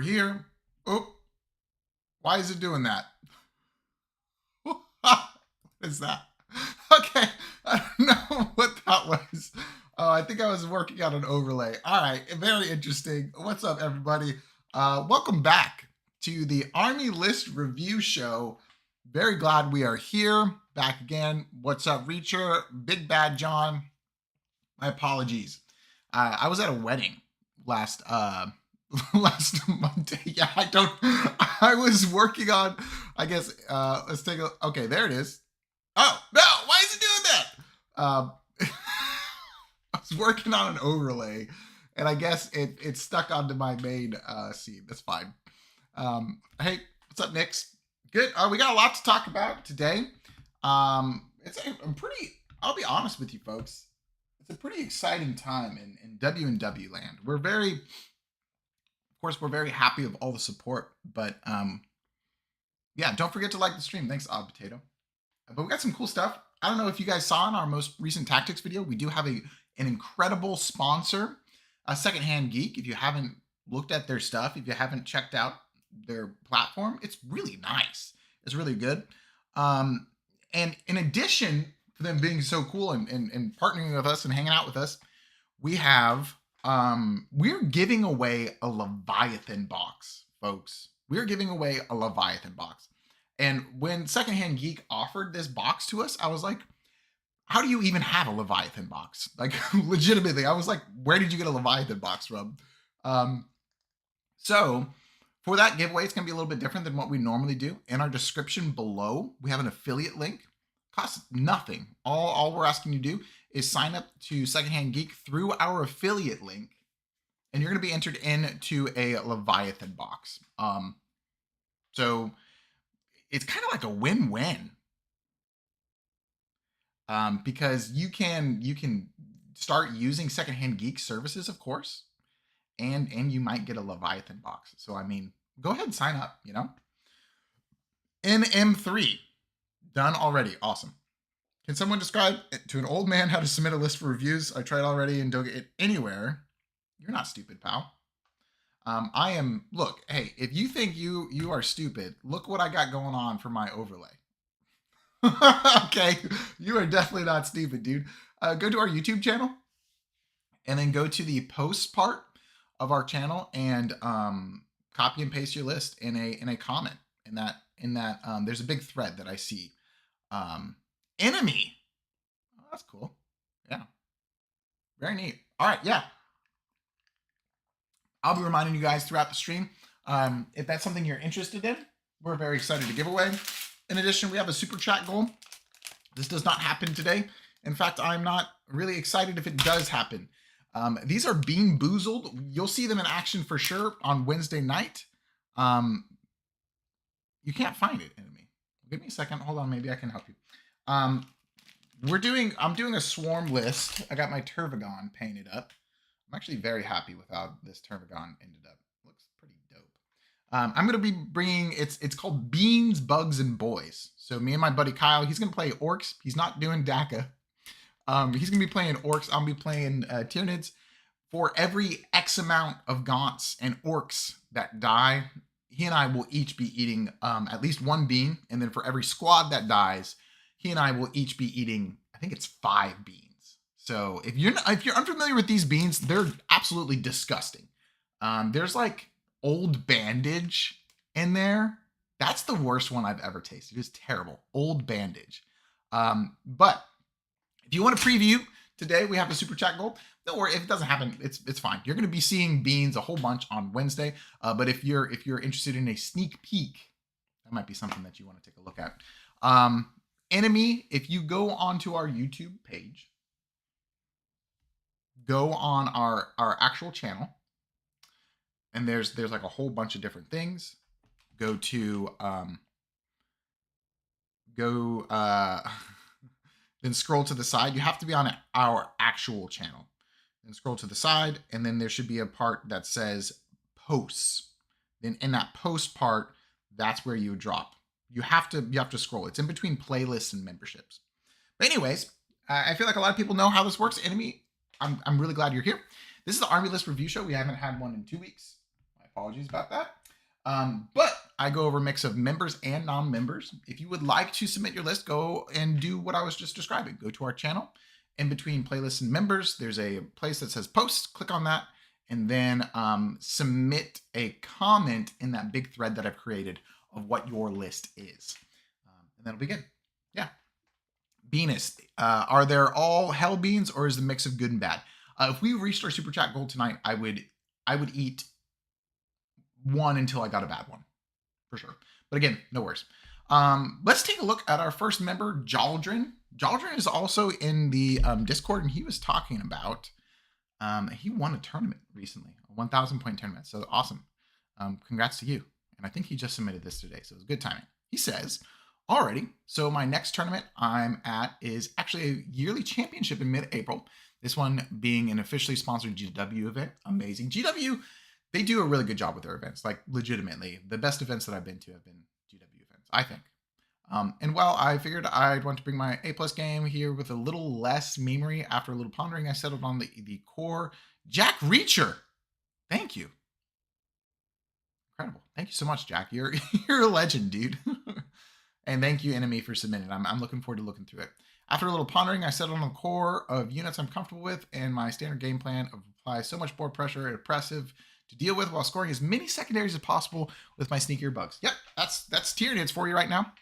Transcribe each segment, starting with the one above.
We're here. Oh, why is it doing that? What is that? Okay, I don't know what that was. I think I was working on an overlay. All right, very interesting. What's up, everybody? Welcome back to the Army List Review Show. Very glad we are here, back again. What's up, Reacher? Big Bad John. My apologies. I was at a wedding last last Monday. Yeah, I was working on, I guess, let's take a, okay, there it is. Oh, no, why is it doing that? I was working on an overlay, and I guess it stuck onto my main scene. That's fine. Hey, what's up, Nix? Good. We got a lot to talk about today. I'm pretty, I'll be honest with you folks, it's a pretty exciting time in W&W land. We're very, of course, we're very happy of all the support, but yeah, don't forget to like the stream. Thanks, Odd Potato. But we got some cool stuff. I don't know if you guys saw in our most recent tactics video, we do have an incredible sponsor, Hand Geek. If you haven't looked at their stuff, if you haven't checked out their platform, it's really nice. It's really good. And in addition to them being so cool and partnering with us and hanging out with us, we have, we're giving away a Leviathan box, folks. We're giving away a Leviathan box. And when Secondhand Geek offered this box to us, I was like, how do you even have a Leviathan box? Like, legitimately, I was like, where did you get a Leviathan box from? So for that giveaway, it's going to be a little bit different than what we normally do. In our description below, we have an affiliate link. Costs nothing. All we're asking you to do is sign up to Secondhand Geek through our affiliate link, and you're going to be entered into a Leviathan box. So it's kind of like a win-win, because you can start using Secondhand Geek services, of course, and you might get a Leviathan box. So I mean, go ahead and sign up. You know, NM3 done already. Awesome. Can someone describe to an old man how to submit a list for reviews? I tried already and don't get it anywhere. You're not stupid, pal. I am, look, hey, if you think you are stupid, look what I got going on for my overlay. Okay, you are definitely not stupid, dude. Go to our YouTube channel and then go to the post part of our channel and copy and paste your list in a comment. In that there's a big thread that I see. Enemy. Oh, that's cool. Yeah. Very neat. All right, yeah. I'll be reminding you guys throughout the stream. If that's something you're interested in, we're very excited to give away. In addition, we have a super chat goal. This does not happen today. In fact, I'm not really excited if it does happen. These are Bean Boozled. You'll see them in action for sure on Wednesday night. You can't find it, enemy. Give me a second. Hold on. Maybe I can help you. I'm doing a swarm list. I got my Turvagon painted up. I'm actually very happy with how this Turvagon ended up. Looks pretty dope. I'm going to be bringing, it's called Beans, Bugs, and Boys. So me and my buddy Kyle, he's going to play Orcs. He's not doing DACA. He's going to be playing Orcs. I'll be playing Tyranids. For every X amount of Gaunts and Orcs that die, he and I will each be eating at least one bean. And then for every squad that dies, he and I will each be eating, I think it's 5 beans. So if you're unfamiliar with these beans, they're absolutely disgusting. There's like Old Bandage in there. That's the worst one I've ever tasted. It's terrible. Old Bandage. But if you want to preview today, we have a super chat goal. Don't worry, if it doesn't happen, it's fine. You're going to be seeing beans a whole bunch on Wednesday. But if you're interested in a sneak peek, that might be something that you want to take a look at. Enemy, if you go onto our YouTube page, go on our actual channel, and there's like a whole bunch of different things. Go to then scroll to the side. You have to be on our actual channel. Then scroll to the side, and then there should be a part that says posts. Then in that post part, that's where you drop. You have to scroll. It's in between playlists and memberships. But anyways, I feel like a lot of people know how this works. Enemy, I'm really glad you're here. This is the Army List Review Show. We haven't had one in 2 weeks. My Apologies about that. But I go over a mix of members and non-members. If you would like to submit your list, go and do what I was just describing. Go to our channel. In between playlists and members, there's a place that says post. Click on that, and then submit a comment in that big thread that I've created of what your list is. And that'll be good. Yeah. Beanist, are there all hell beans, or is the mix of good and bad? If we reached our super chat goal tonight, I would eat one until I got a bad one, for sure. But again, no worries. Let's take a look at our first member, Jaldrin. Jaldrin is also in the Discord, and he was talking about he won a tournament recently, a 1,000 point tournament. So awesome. Congrats to you. And I think he just submitted this today, so it was good timing. He says, alrighty, so my next tournament I'm at is actually a yearly championship in mid-April. This one being an officially sponsored GW event. Amazing. GW, they do a really good job with their events. Like, legitimately, the best events that I've been to have been GW events, I think. And well, I figured I'd want to bring my A+ game here with a little less memery. After a little pondering, I settled on the core Jack Reacher. Thank you. Incredible. Thank you so much, Jack. You're a legend, dude. And thank you, Enemy, for submitting. I'm looking forward to looking through it. After a little pondering, I settled on the core of units I'm comfortable with, and my standard game plan of apply so much board pressure and oppressive to deal with while scoring as many secondaries as possible with my sneakier bugs. Yep, that's Tyranids for you right now.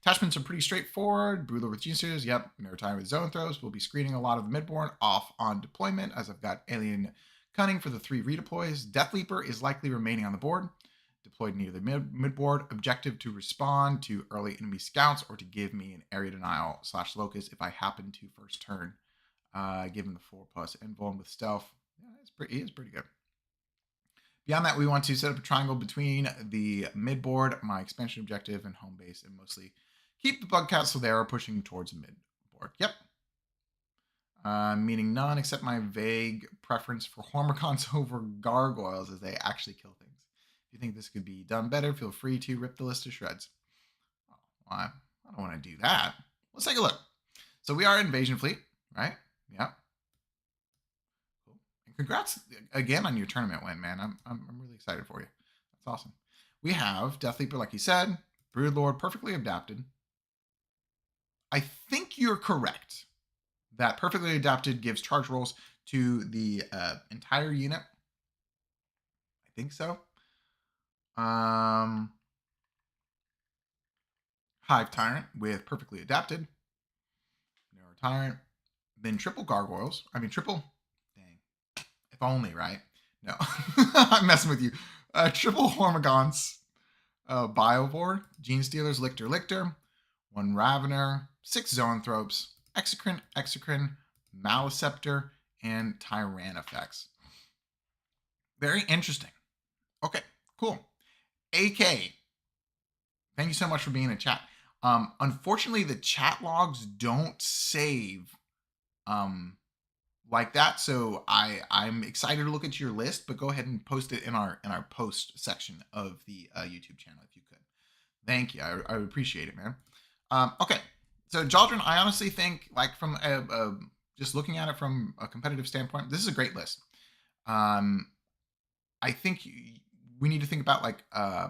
Attachments are pretty straightforward. Brewler with Genesters, yep. Maritime with Zone Throws. We'll be screening a lot of the midboard off on deployment, as I've got Alien Cunning for the 3 redeploys. Death Leaper is likely remaining on the board. Deployed near the midboard. Objective to respond to early enemy scouts or to give me an area denial / locus if I happen to first turn. Given the 4+ invuln with stealth. Yeah, it is pretty good. Beyond that, we want to set up a triangle between the midboard, my expansion objective, and home base, and mostly keep the bug castle there, pushing towards the midboard. Yep. Meaning none, except my vague preference for Hormigons over gargoyles as they actually kill things. If you think this could be done better, feel free to rip the list to shreds. Oh, well, I don't want to do that. Let's take a look. So we are Invasion Fleet, right? Yeah. Cool. And congrats again on your tournament win, man. I'm really excited for you. That's awesome. We have Death Leaper, like you said, Broodlord, perfectly adapted. I think you're correct that perfectly adapted gives charge rolls to the entire unit. I think so. Hive Tyrant with perfectly adapted. Narrow Tyrant. Then triple gargoyles. Triple. Dang. If only, right? No. I'm messing with you. Triple Hormigons. Biovore. Gene Stealers. Lictor. 1 Ravener. 6 Zoanthropes. Exocrine. Maleceptor. And Tyrannifex. Very interesting. Okay, cool. AK, thank you so much for being in the chat. Unfortunately, the chat logs don't save like that, so I'm excited to look at your list, but go ahead and post it in our post section of the YouTube channel if you could. Thank you. I appreciate it, man. Okay, so Jaldrin, I honestly think, like, from just looking at it from a competitive standpoint, this is a great list. I think we need to think about, like,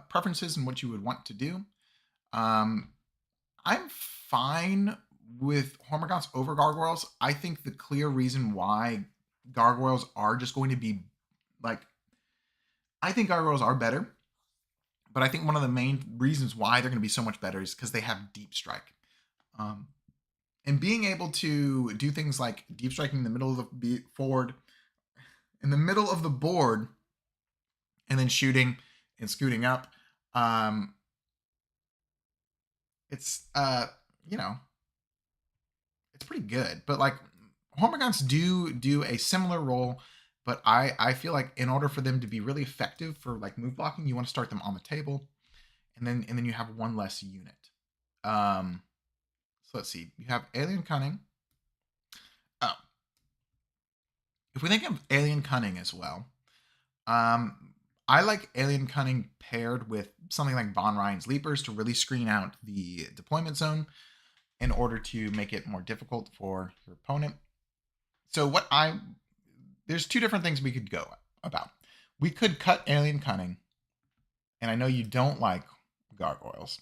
preferences and what you would want to do. I'm fine with Hormigons over Gargoyles. I think the clear reason why Gargoyles are just going to be, like, I think Gargoyles are better, but I think one of the main reasons why they're going to be so much better is because they have Deep Strike. And being able to do things like Deep Striking in the middle of the forward, in the middle of the board, and then shooting and scooting up, it's it's pretty good. But, like, Hormigons do a similar role, but I feel like in order for them to be really effective for, like, move blocking, you want to start them on the table, and then you have 1 less unit. So let's see. You have Alien Cunning. Oh, if we think of Alien Cunning as well, I like Alien Cunning paired with something like Von Ryan's Leapers to really screen out the deployment zone in order to make it more difficult for your opponent. So there's 2 different things we could go about. We could cut Alien Cunning, and I know you don't like gargoyles,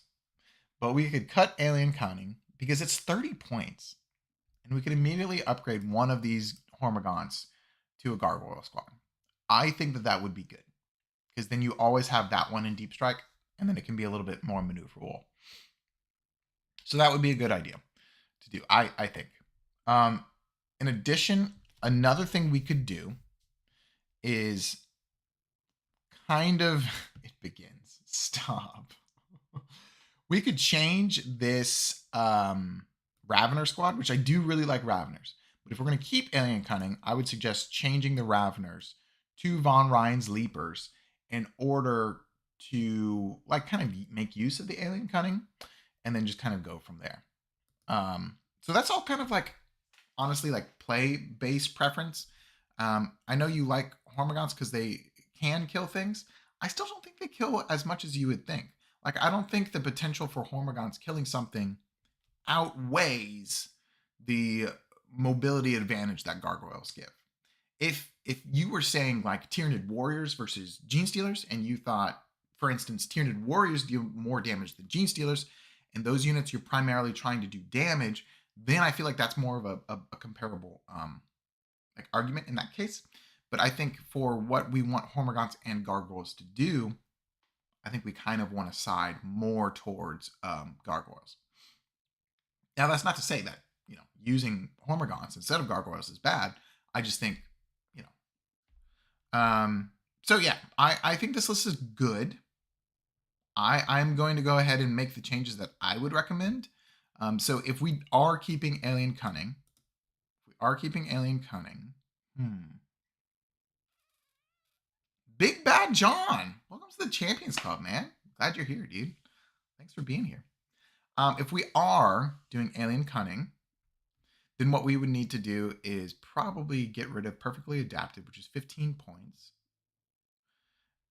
but we could cut Alien Cunning because it's 30 points, and we could immediately upgrade one of these Hormigons to a gargoyle squad. I think that that would be good because then you always have that one in Deep Strike, and then it can be a little bit more maneuverable. So that would be a good idea to do, I think. In addition, another thing we could do is kind of it begins. Stop. We could change this Ravener squad, which I do really like Raveners. But if we're going to keep Alien Cunning, I would suggest changing the Raveners to Von Ryan's Leapers in order to like kind of make use of the Alien Cunning and then just kind of go from there. So that's all kind of like honestly like play-based preference. I know you like Hormigons because they can kill things. I still don't think they kill as much as you would think. Like, I don't think the potential for Hormigons killing something outweighs the mobility advantage that gargoyles give. If you were saying like Tyranid warriors versus gene stealers, and you thought, for instance, Tyranid warriors deal more damage than gene stealers, and those units you're primarily trying to do damage, then I feel like that's more of a comparable like argument in that case. But I think for what we want Hormigons and gargoyles to do, I think we kind of want to side more towards gargoyles. Now, that's not to say that, you know, using Hormigons instead of gargoyles is bad. I just think, you know. So yeah, I think this list is good. I'm going to go ahead and make the changes that I would recommend. So if we are keeping Alien Cunning, Big Bad John, welcome to the Champions Club, man. Glad you're here, dude. Thanks for being here. If we are doing Alien Cunning, then what we would need to do is probably get rid of Perfectly Adapted, which is 15 points.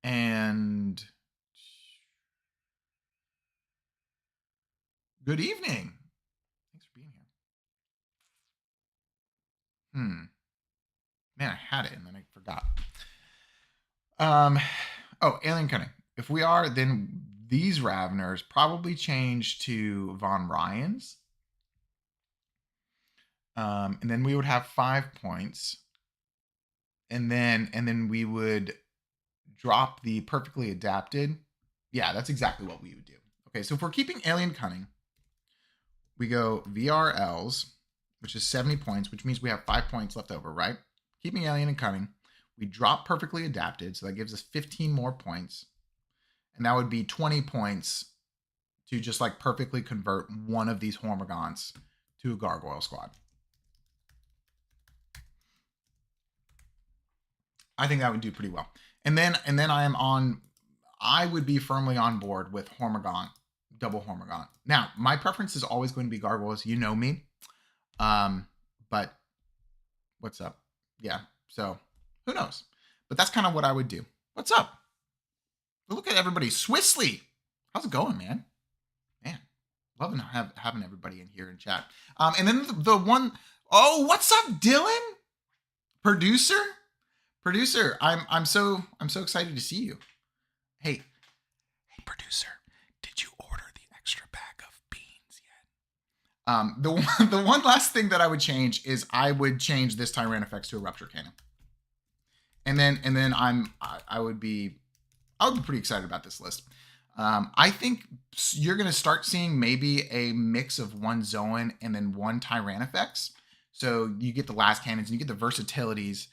And good evening. Thanks for being here. Man, I had it and then I forgot. Oh, Alien Cunning. If we are, then these Raveners probably change to Von Ryan's. And then we would have 5 points. And then we would drop the Perfectly Adapted. Yeah, that's exactly what we would do. Okay, so if we're keeping Alien Cunning, we go VRLs, which is 70 points, which means we have 5 points left over, right? Keeping Alien and Cunning, we drop Perfectly Adapted, so that gives us 15 more points. And that would be 20 points to just like perfectly convert one of these Hormigons to a Gargoyle squad. I think that would do pretty well. And then I would be firmly on board with Hormigon, double Hormigon. Now, my preference is always going to be Gargoyles. You know me. But what's up? Yeah. So who knows? But that's kind of what I would do. What's up? Look at everybody. Swissley. How's it going, man? Man, loving having everybody in here in chat. And then the one, oh, what's up, Dylan? Producer? I'm so excited to see you. Hey, producer, did you order the extra bag of beans yet? The one last thing that I would change is I would change this Tyranid to a rupture cannon. And then I would be pretty excited about this list. I think you're going to start seeing maybe a mix of one Zoan and then one Tyranid. So you get the last cannons and you get the versatilities.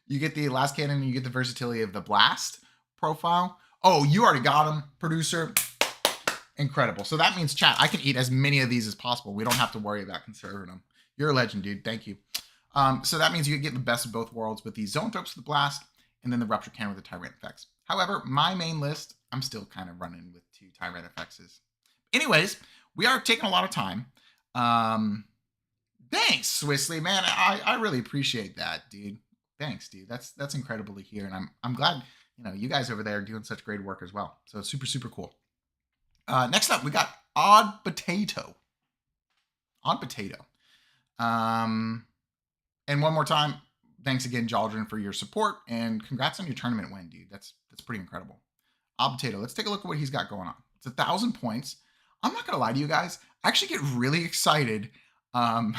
You get the last cannon and you get the versatility of the blast profile. Oh, you already got them, producer. Incredible. So that means, chat, I can eat as many of these as possible. We don't have to worry about conserving them. You're a legend, dude. Thank you. So that means you get the best of both worlds with the Zoanthropes for the blast and then the rupture cannon with the Tyranid. However, my main list, I'm still kind of running with 2 Tyranid. Anyways, we are taking a lot of time. Thanks, Swissley, man. I really appreciate that, dude. Thanks, dude. That's incredible to hear, and I'm glad you guys over there are doing such great work as well. So it's super cool. Next up, we got Odd Potato. And one more time, thanks again, Jaldrin, for your support, and congrats on your tournament win, dude. That's pretty incredible. Potato, let's take a look at what he's got going on. It's 1,000 points. I'm not gonna lie to you guys. I actually get really excited. I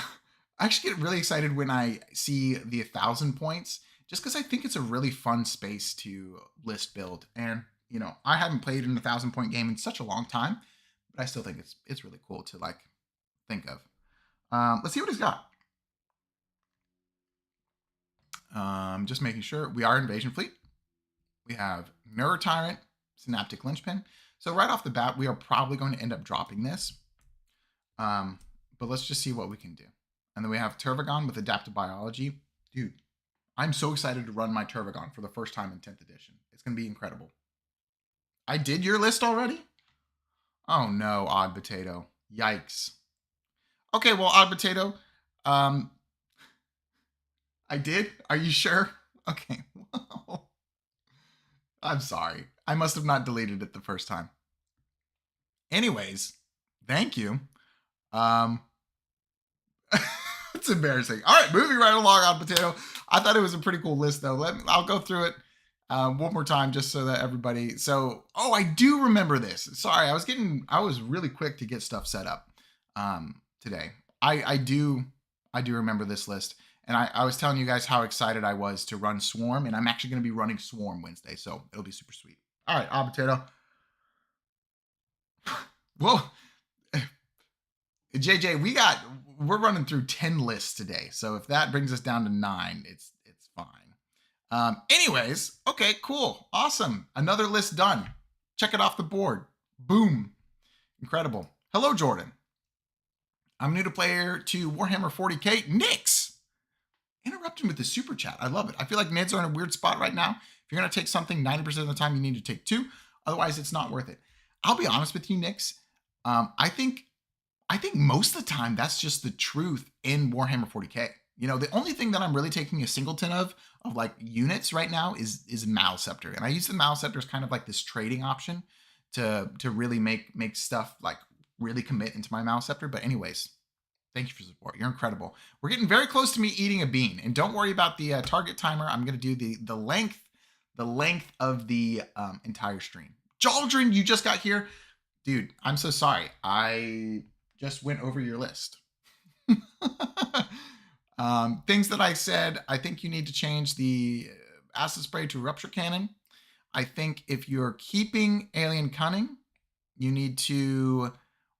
actually get really excited when I see the 1,000 points, just because I think it's a really fun space to list build. And you know, I haven't played in a 1,000 point game in such a long time, but I still think it's really cool to like think of. Let's see what he's got. Just making sure we are Invasion Fleet. We have Mirror Tyrant, Synaptic Linchpin. So right off the bat, we are probably going to end up dropping this. But let's just see what we can do. And then we have Tervagon with Adaptive Biology. Dude, I'm so excited to run my Tervagon for the first time in 10th edition. It's going to be incredible. I did your list already? Oh no, Odd Potato. Yikes. Okay, well, Odd Potato, I did? Are you sure? Okay. I'm sorry. I must have not deleted it the first time. Anyways, thank you. It's embarrassing. All right, moving right along on Potato. I thought it was a pretty cool list, though. I'll go through it one more time just so that everybody. So, oh, I do remember this. Sorry, I was really quick to get stuff set up today. I do remember this list, and I was telling you guys how excited I was to run Swarm, and I'm actually going to be running Swarm Wednesday, so it'll be super sweet. All right, Potato. Well, JJ, we're running through 10 lists today. So if that brings us down to 9, it's fine. Anyways, okay, cool. Awesome. Another list done. Check it off the board. Boom. Incredible. Hello, Jordan. I'm new to player to Warhammer 40K. Nix. Interrupting with the super chat. I love it. I feel like Nids are in a weird spot right now. If you're going to take something 90% of the time, you need to take 2. Otherwise, it's not worth it. I'll be honest with you, Nix. I think most of the time that's just the truth in Warhammer 40K. You know, the only thing that I'm really taking a singleton of like units right now is Malceptor. And I use the Malceptor as kind of like this trading option to really make stuff like really commit into my Malceptor. But anyways, thank you for support. You're incredible. We're getting very close to me eating a bean. And don't worry about the target timer. I'm going to do the length of the entire stream. Jaldrin, you just got here. Dude, I'm so sorry. I just went over your list. Things that I said, I think you need to change the acid spray to rupture cannon. I think if you're keeping alien cunning, you need to,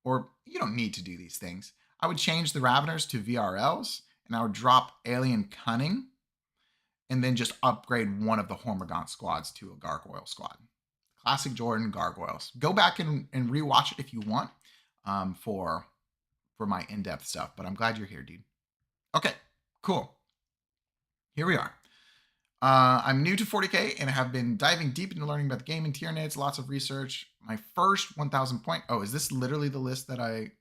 or you don't need to do these things. I would change the Raveners to VRLs, and I would drop alien cunning, and then just upgrade one of the Hormagaunt squads to a Gargoyle squad. Classic Jordan Gargoyles. Go back and rewatch it if you want for my in-depth stuff, but I'm glad you're here, dude. Okay, cool. Here we are. I'm new to 40K and have been diving deep into learning about the game and Tyranids, lots of research. My first 1,000 point. Oh, is this literally the list that I...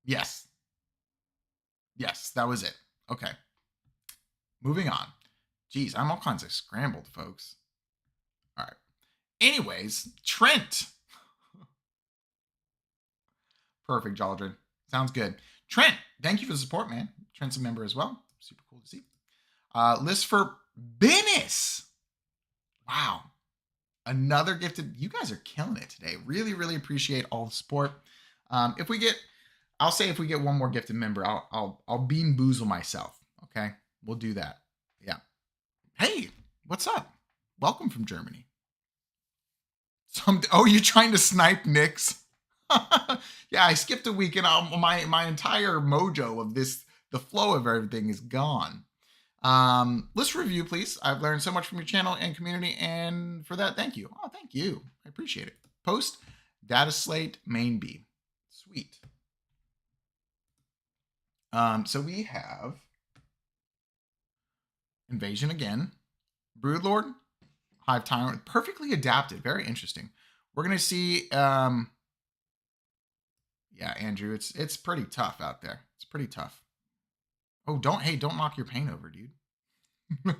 Yes. Yes, that was it. Okay. Moving on. Geez, I'm all kinds of scrambled, folks. All right. Anyways, Trent. Perfect, Jaldrin. Sounds good. Trent, thank you for the support, man. Trent's a member as well. Super cool to see. List for Bennis. Wow. Another gifted. You guys are killing it today. Really, really appreciate all the support. If we get one more gifted member, I'll bean boozle myself. Okay, we'll do that. Yeah. Hey, what's up? Welcome from Germany. Oh, you're trying to snipe Nix? Yeah, I skipped a week and my entire mojo of this, the flow of everything is gone. Let's review, please. I've learned so much from your channel and community, and for that, thank you. Oh, thank you. I appreciate it. Post, data slate, main B. Sweet. So we have Invasion again, Broodlord, Hive Tyrant, perfectly adapted. Very interesting. We're gonna see. Yeah, Andrew, it's pretty tough out there. It's pretty tough. Oh, don't knock your paint over, dude. We're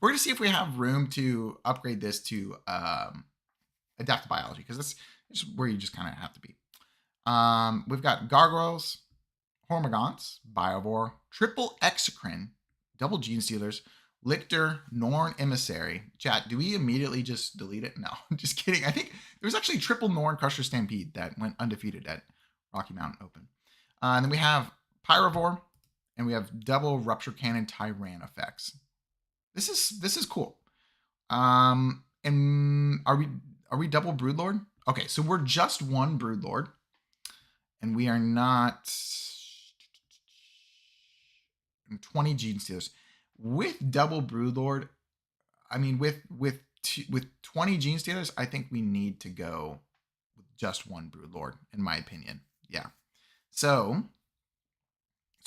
gonna see if we have room to upgrade this to adaptive biology, because that's where you just kind of have to be. We've got gargoyles, Hormagaunts, Biovore, triple Exocrine, double Gene Stealers, Lictor, Norn Emissary. Chat, do we immediately just delete it? No, just kidding. I think there was actually triple Norn Crusher Stampede that went undefeated at Rocky Mountain Open. And then we have Pyrovore, and we have double Rupture Cannon Tyran effects. This is cool. And are we double Broodlord? Okay, so we're just one Broodlord, and we are not 20 Gene Stealers. With double Broodlord, I mean, with 20 Gene Stealers, I think we need to go with just one Broodlord, in my opinion. Yeah. So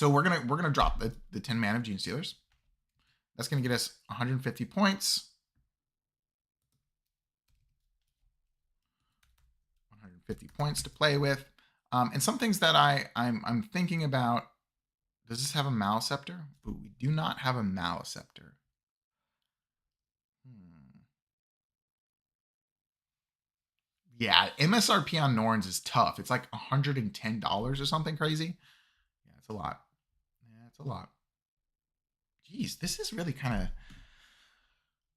we're gonna drop the 10 mana of Gene Stealers. That's gonna get us 150 points. 150 points to play with. And some things that I'm thinking about. Does this have a Maleceptor? Ooh, we do not have a Maleceptor. Yeah, MSRP on Norns is tough. It's like $110 or something crazy. Yeah, it's a lot. Yeah, it's a lot. Jeez, this is really kind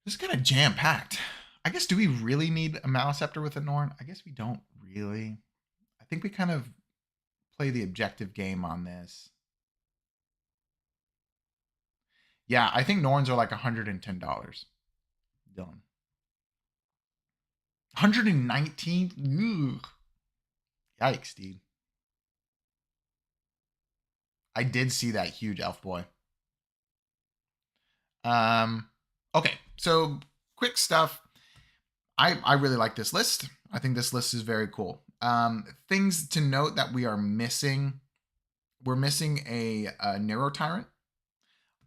of jam-packed. I guess, do we really need a Maleceptor with a Norn? I guess we don't really. I think we kind of play the objective game on this. Yeah, I think Norns are like $110. Done. 119? Ugh. Yikes, dude. I did see that huge elf boy. Okay, so quick stuff. I really like this list. I think this list is very cool. Things to note that we are missing. We're missing a Neuro Tyrant.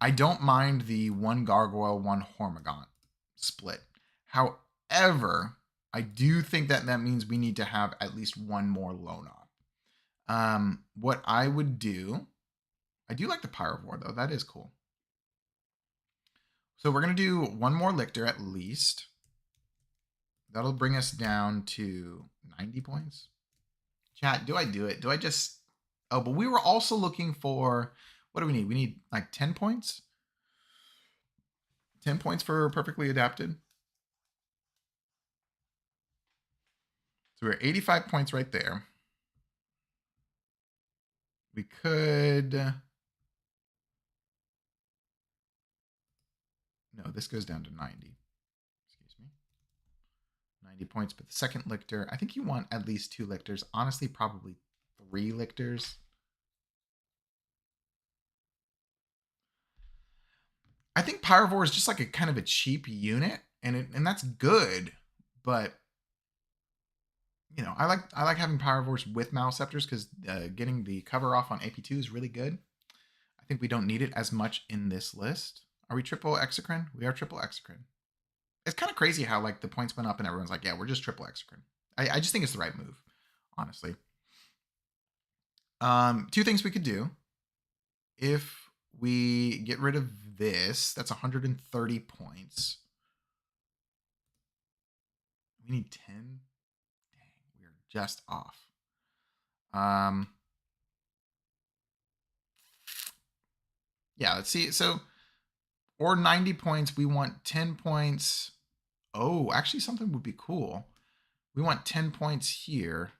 I don't mind the 1 Gargoyle, 1 Hormagaunt split. However, I do think that means we need to have at least one more Lonoff. What I would do, I do like the Pyrovore though. That is cool. So we're going to do one more Lictor at least. That'll bring us down to 90 points. Chat, do I do it? Do I just... Oh, but we were also looking for... What do we need? We need like 10 points? 10 points for Perfectly Adapted. So we're at 85 points right there. We could... No, this goes down to 90. Excuse me. 90 points, but the second Lictor, I think you want at least 2 Lictors. Honestly, probably 3 Lictors. I think Pyrovore is just like a kind of a cheap unit, and that's good, but you know, I like having Pyrovores with Maleceptors because getting the cover off on AP2 is really good. I think we don't need it as much in this list. Are we triple Exocrine? We are triple Exocrine. It's kind of crazy how like the points went up and everyone's like, yeah, we're just triple Exocrine. I just think it's the right move, honestly. 2 things we could do. If we get rid of this, that's 130 points. We need 10. Dang, we are just off. Yeah, let's see. So, or 90 points, we want 10 points. Oh, actually something would be cool. We want 10 points here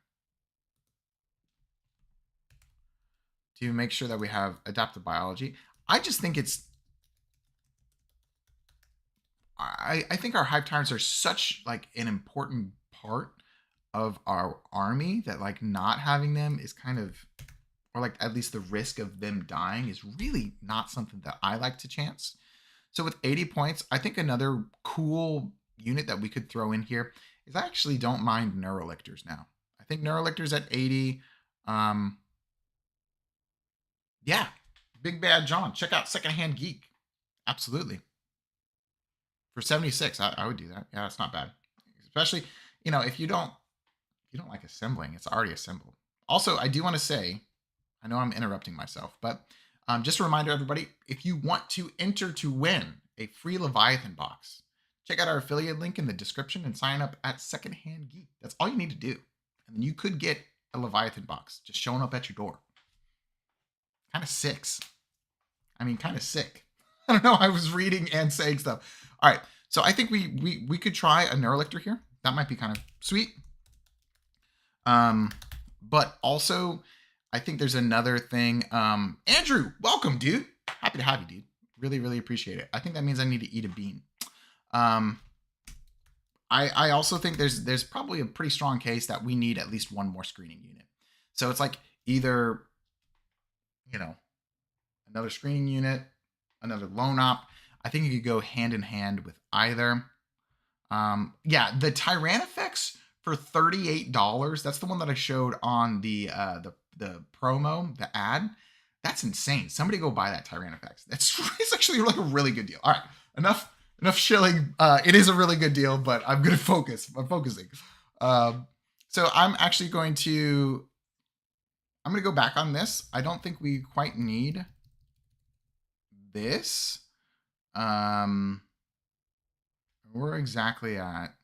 to make sure that we have adaptive biology. I just think it's... I think our Hive Tyrants are such like an important part of our army that like not having them is kind of, or like at least the risk of them dying is really not something that I like to chance. So with 80 points, I think another cool unit that we could throw in here is I actually don't mind Neurolictors now. I think Neurolictors at 80. Yeah, Big Bad John. Check out Hand Geek. Absolutely. For 76, I would do that. Yeah, it's not bad. Especially, you know, if you don't like assembling, it's already assembled. Also, I do want to say, I know I'm interrupting myself, but just a reminder, everybody, if you want to enter to win a free Leviathan box, check out our affiliate link in the description and sign up at Hand Geek. That's all you need to do. And then you could get a Leviathan box just showing up at your door. kind of six. I mean, kind of sick. I don't know. I was reading and saying stuff. All right. So I think we could try a Neurolictor here. That might be kind of sweet. But also, I think there's another thing. Andrew, welcome, dude. Happy to have you, dude. Really, really appreciate it. I think that means I need to eat a bean. I also think there's probably a pretty strong case that we need at least one more screening unit. So it's like either, you know, another screening unit, another lone op. I think you could go hand in hand with either. Yeah, the Tyranid effects for $38. That's the one that I showed on the promo, the ad. That's insane. Somebody go buy that Tyranid effects. It's actually like a really good deal. All right, enough shilling. It is a really good deal, but I'm gonna focus. I'm focusing. So I'm actually going to. I'm gonna go back on this. I don't think we quite need this. We're exactly at.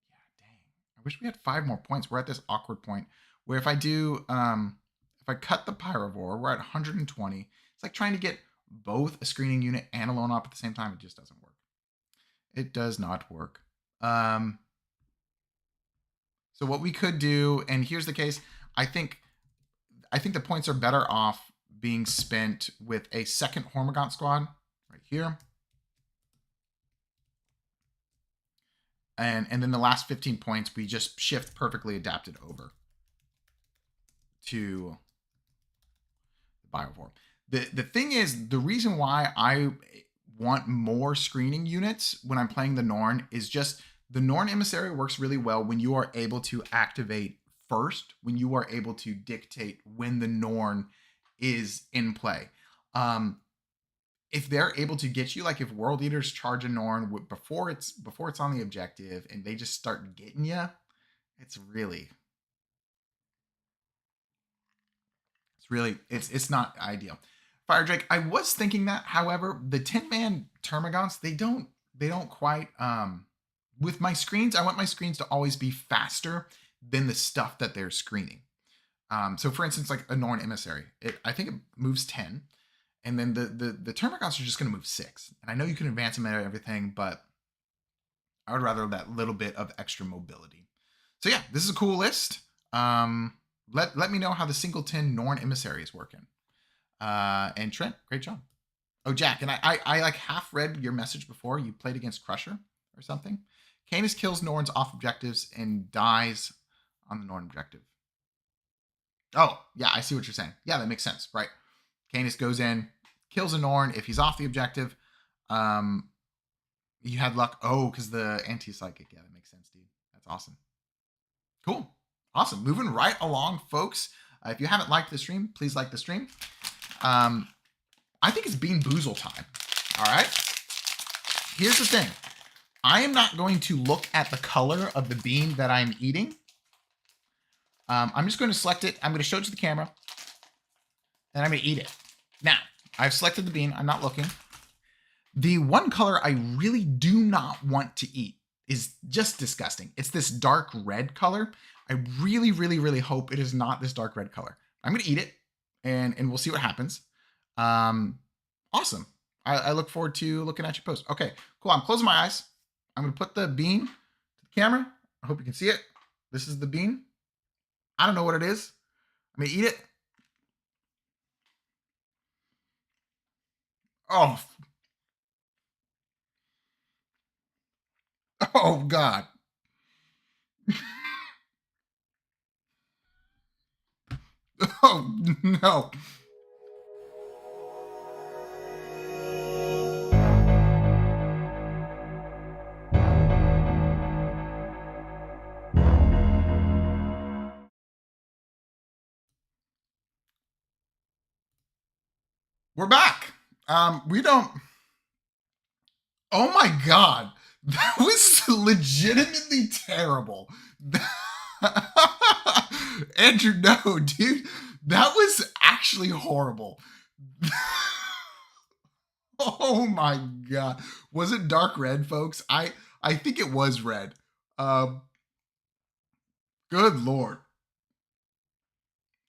Yeah, dang. I wish we had 5 more points. We're at this awkward point where if I do, if I cut the Pyrovore, we're at 120. It's like trying to get both a screening unit and a lone op at the same time. It just doesn't work. It does not work. So what we could do, and here's the case, I think the points are better off being spent with a second Hormigaunt squad right here. And then the last 15 points, we just shift perfectly adapted over to the Bioform. The thing is, the reason why I want more screening units when I'm playing the Norn is just the Norn Emissary works really well when you are able to activate first, when you are able to dictate when the Norn is in play. If they're able to get you, like if World Eaters charge a Norn before it's on the objective and they just start getting you, it's not ideal. Fire Drake, I was thinking that, however, the 10-man Termagants, they don't quite with my screens, I want my screens to always be faster than the stuff that they're screening. So for instance, like a Norn Emissary, I think it moves 10. And then the Termagants are just going to move 6. And I know you can advance them and everything, but I would rather that little bit of extra mobility. So yeah, this is a cool list. Let me know how the singleton Norn Emissary is working. And Trent, great job. Oh, Jack, and I like half read your message before. You played against Crusher or something. Canis kills Norns off objectives and dies on the Norn objective. Oh, yeah, I see what you're saying. Yeah, that makes sense, right? Canis goes in, kills a Norn. If he's off the objective, you had luck. Oh, because the anti-psychic. Yeah, that makes sense, dude. That's awesome. Cool. Awesome. Moving right along, folks. If you haven't liked the stream, please like the stream. I think it's Bean Boozle time. All right. Here's the thing. I am not going to look at the color of the bean that I'm eating. I'm just going to select it. I'm going to show it to the camera. And I'm going to eat it. Now, I've selected the bean. I'm not looking. The one color I really do not want to eat is just disgusting. It's this dark red color. I really, really, really hope it is not this dark red color. I'm going to eat it, and we'll see what happens. Awesome. I look forward to looking at your post. Okay, cool. I'm closing my eyes. I'm going to put the bean to the camera. I hope you can see it. This is the bean. I don't know what it is. I'm going to eat it. Oh. Oh, God. Oh, no. We're back. We don't. Oh my God. That was legitimately terrible. Andrew, no, dude. That was actually horrible. Oh my God. Was it dark red, folks? I think it was red. Good Lord.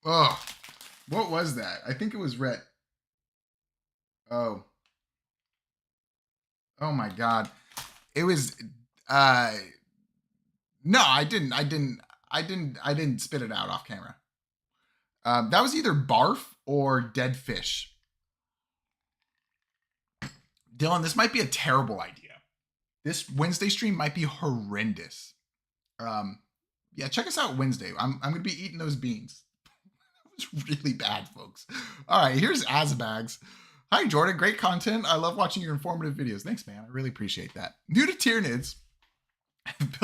Oh. What was that? I think it was red. Oh. Oh my god. It was uh no, I didn't spit it out off camera. That was either barf or dead fish. Dylan, this might be a terrible idea. This Wednesday stream might be horrendous. Yeah, check us out Wednesday. I'm gonna be eating those beans. It's really bad, folks. All right, here's Azbags. Hi, Jordan. Great content. I love watching your informative videos. Thanks, man. I really appreciate that. New to Tyranids, I've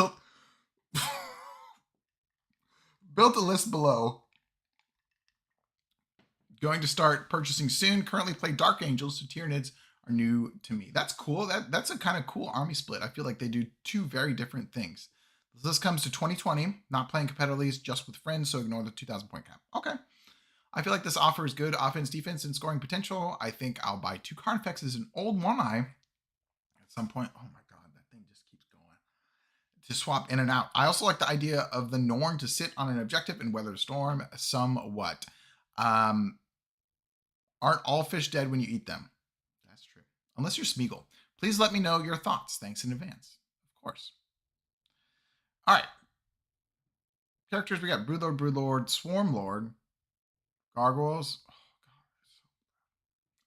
built a list below. Going to start purchasing soon. Currently play Dark Angels, so Tyranids are new to me. That's cool. That's a kind of cool army split. I feel like they do two very different things. This comes to 2020, not playing competitively, just with friends, so ignore the 2,000 point cap. Okay. I feel like this offers good offense, defense, and scoring potential. I think I'll buy 2 Carnifexes and Old One Eye at some point. Oh my god, that thing just keeps going. To swap in and out. I also like the idea of the Norn to sit on an objective and weather the storm somewhat. Aren't all fish dead when you eat them? That's true. Unless you're Smeagol. Please let me know your thoughts. Thanks in advance. Of course. All right. Characters, we got Broodlord, Broodlord, Swarmlord, Gargoyles. Oh, God.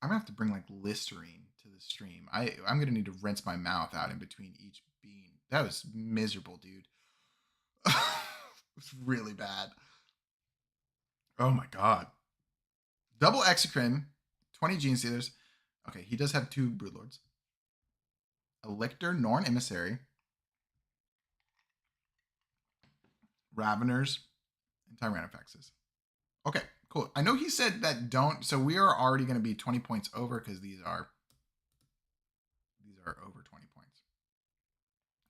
I'm going to have to bring like Listerine to the stream. I'm going to need to rinse my mouth out in between each bean. That was miserable, dude. It was really bad. Oh, my God. Double Exocrine, 20 Gene Stealers. Okay, he does have 2 Broodlords. A Lictor, Norn Emissary, Raveners, and Tyranofexes. Okay, cool. I know he said that don't, so we are already going to be 20 points over because these are over 20 points.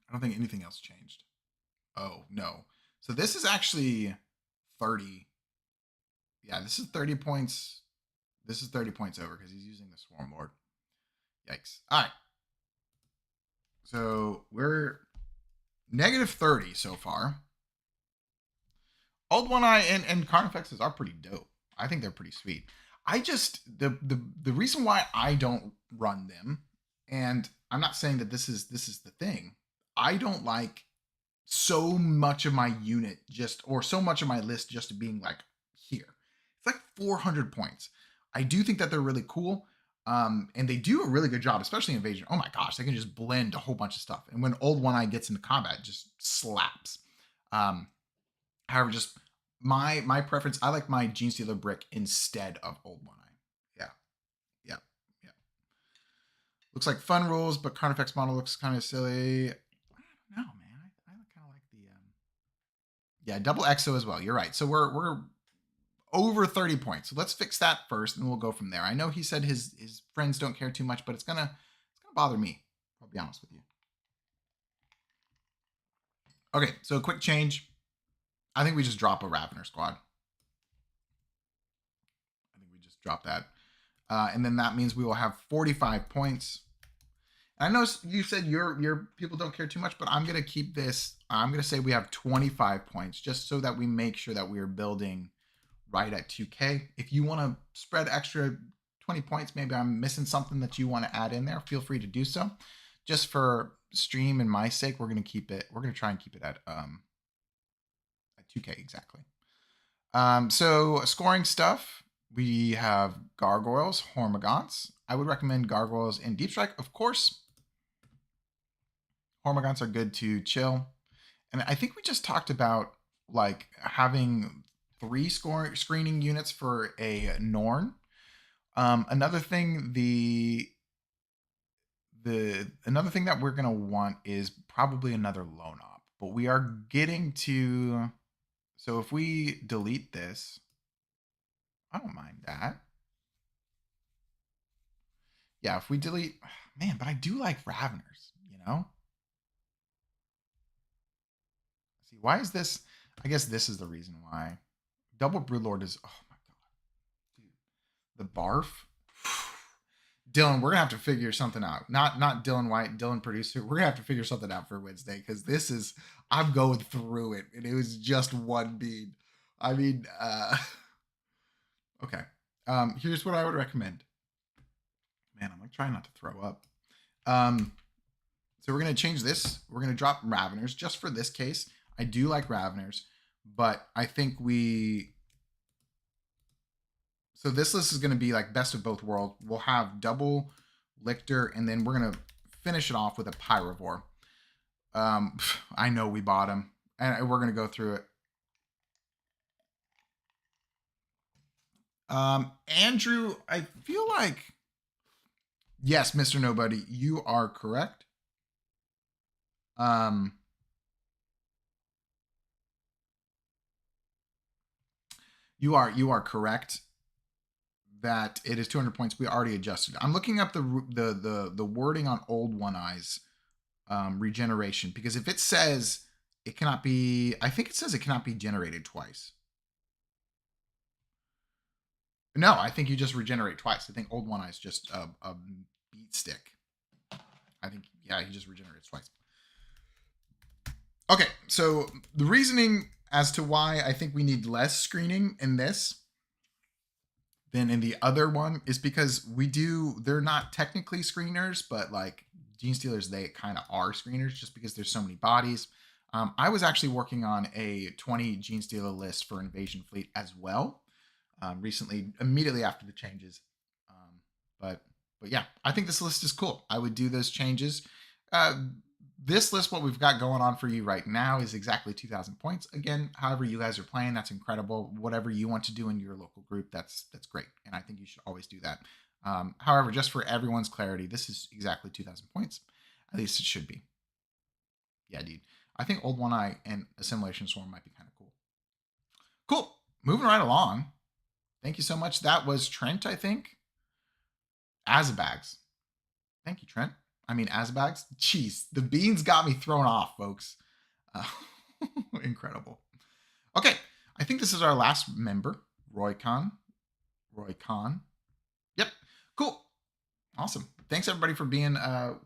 I don't think anything else changed. Oh, no. So this is actually 30. Yeah, this is 30 points. This is 30 points over because he's using the Swarm Lord. Yikes. All right. So we're negative 30 so far. Old One Eye and Carnifexes are pretty dope. I think they're pretty sweet. I just the reason why I don't run them, and I'm not saying that this is the thing. I don't like so much of my unit or so much of my list just being like here. It's like 400 points. I do think that they're really cool. And they do a really good job, especially Invasion. Oh my gosh, they can just blend a whole bunch of stuff. And when Old One Eye gets into combat, it just slaps. However, just my preference, I like my Gene Stealer brick instead of Old One Eye. Yeah. Looks like fun rules, but Carnifex model looks kind of silly. I don't know, man. I kind of like the yeah, double EXO as well. You're right. So we're over 30 points. So let's fix that first, and we'll go from there. I know he said his friends don't care too much, but it's gonna bother me. I'll be honest with you. Okay, so a quick change. I think we just drop a Ravener squad. I think we just drop that. And then that means we will have 45 points. And I know you said your people don't care too much, but I'm going to keep this. I'm going to say we have 25 points just so that we make sure that we are building right at 2K. If you want to spread extra 20 points, maybe I'm missing something that you want to add in there, feel free to do so. Just for stream and my sake, we're going to keep it. We're going to try and keep it at 2K exactly. So scoring stuff, we have Gargoyles, Hormagaunts. I would recommend Gargoyles in Deep Strike, of course. Hormagaunts are good to chill. And I think we just talked about like having 3 screening units for a Norn. Another thing, another thing that we're gonna want is probably another lone op, but we are getting to. So if we delete this, I don't mind that. Yeah, if we delete, man, but I do like Raveners, you know? See, why is this? I guess this is the reason why. Double Broodlord is, oh my god. Dude, the barf. Dylan, we're gonna have to figure something out. Not Dylan White, Dylan producer. We're gonna have to figure something out for Wednesday because this is, I'm going through it and it was just one bead. I mean, okay. Here's what I would recommend. Man, I'm like trying not to throw up. Um, so we're gonna change this. We're gonna drop Raveners just for this case. I do like Raveners, but I think we. So this list is gonna be like best of both worlds. We'll have double Lictor, and then we're gonna finish it off with a Pyrovore. I know we bought him, and we're gonna go through it. Andrew, I feel like yes, Mr. Nobody, you are correct. Um, you are correct that it is 200 points. We already adjusted. I'm looking up the wording on Old One Eyes regeneration, because if it says it cannot be, I think it says it cannot be generated twice. No, I think you just regenerate twice. I think Old One Eyes just a beat stick. I think yeah, he just regenerates twice. Okay, so the reasoning as to why I think we need less screening in this than in the other one is because they're not technically screeners, but like Gene Stealers, they kind of are screeners just because there's so many bodies. I was actually working on a 20 Gene Stealer list for Invasion Fleet as well recently, immediately after the changes. But yeah, I think this list is cool. I would do those changes. This list, what we've got going on for you right now, is exactly 2,000 points. Again, however you guys are playing, that's incredible. Whatever you want to do in your local group, that's great, and I think you should always do that. However, just for everyone's clarity, this is exactly 2,000 points. At least it should be. Yeah, dude. I think Old One Eye and Assimilation Swarm might be kind of cool. Cool. Moving right along. Thank you so much. That was Trent, I think. Azabags. Thank you, Trent. I mean, Azabags. Jeez, the beans got me thrown off, folks. Uh, incredible. Okay, I think this is our last member, Roy Khan. Roy Khan. Yep, cool. Awesome. Thanks, everybody, for being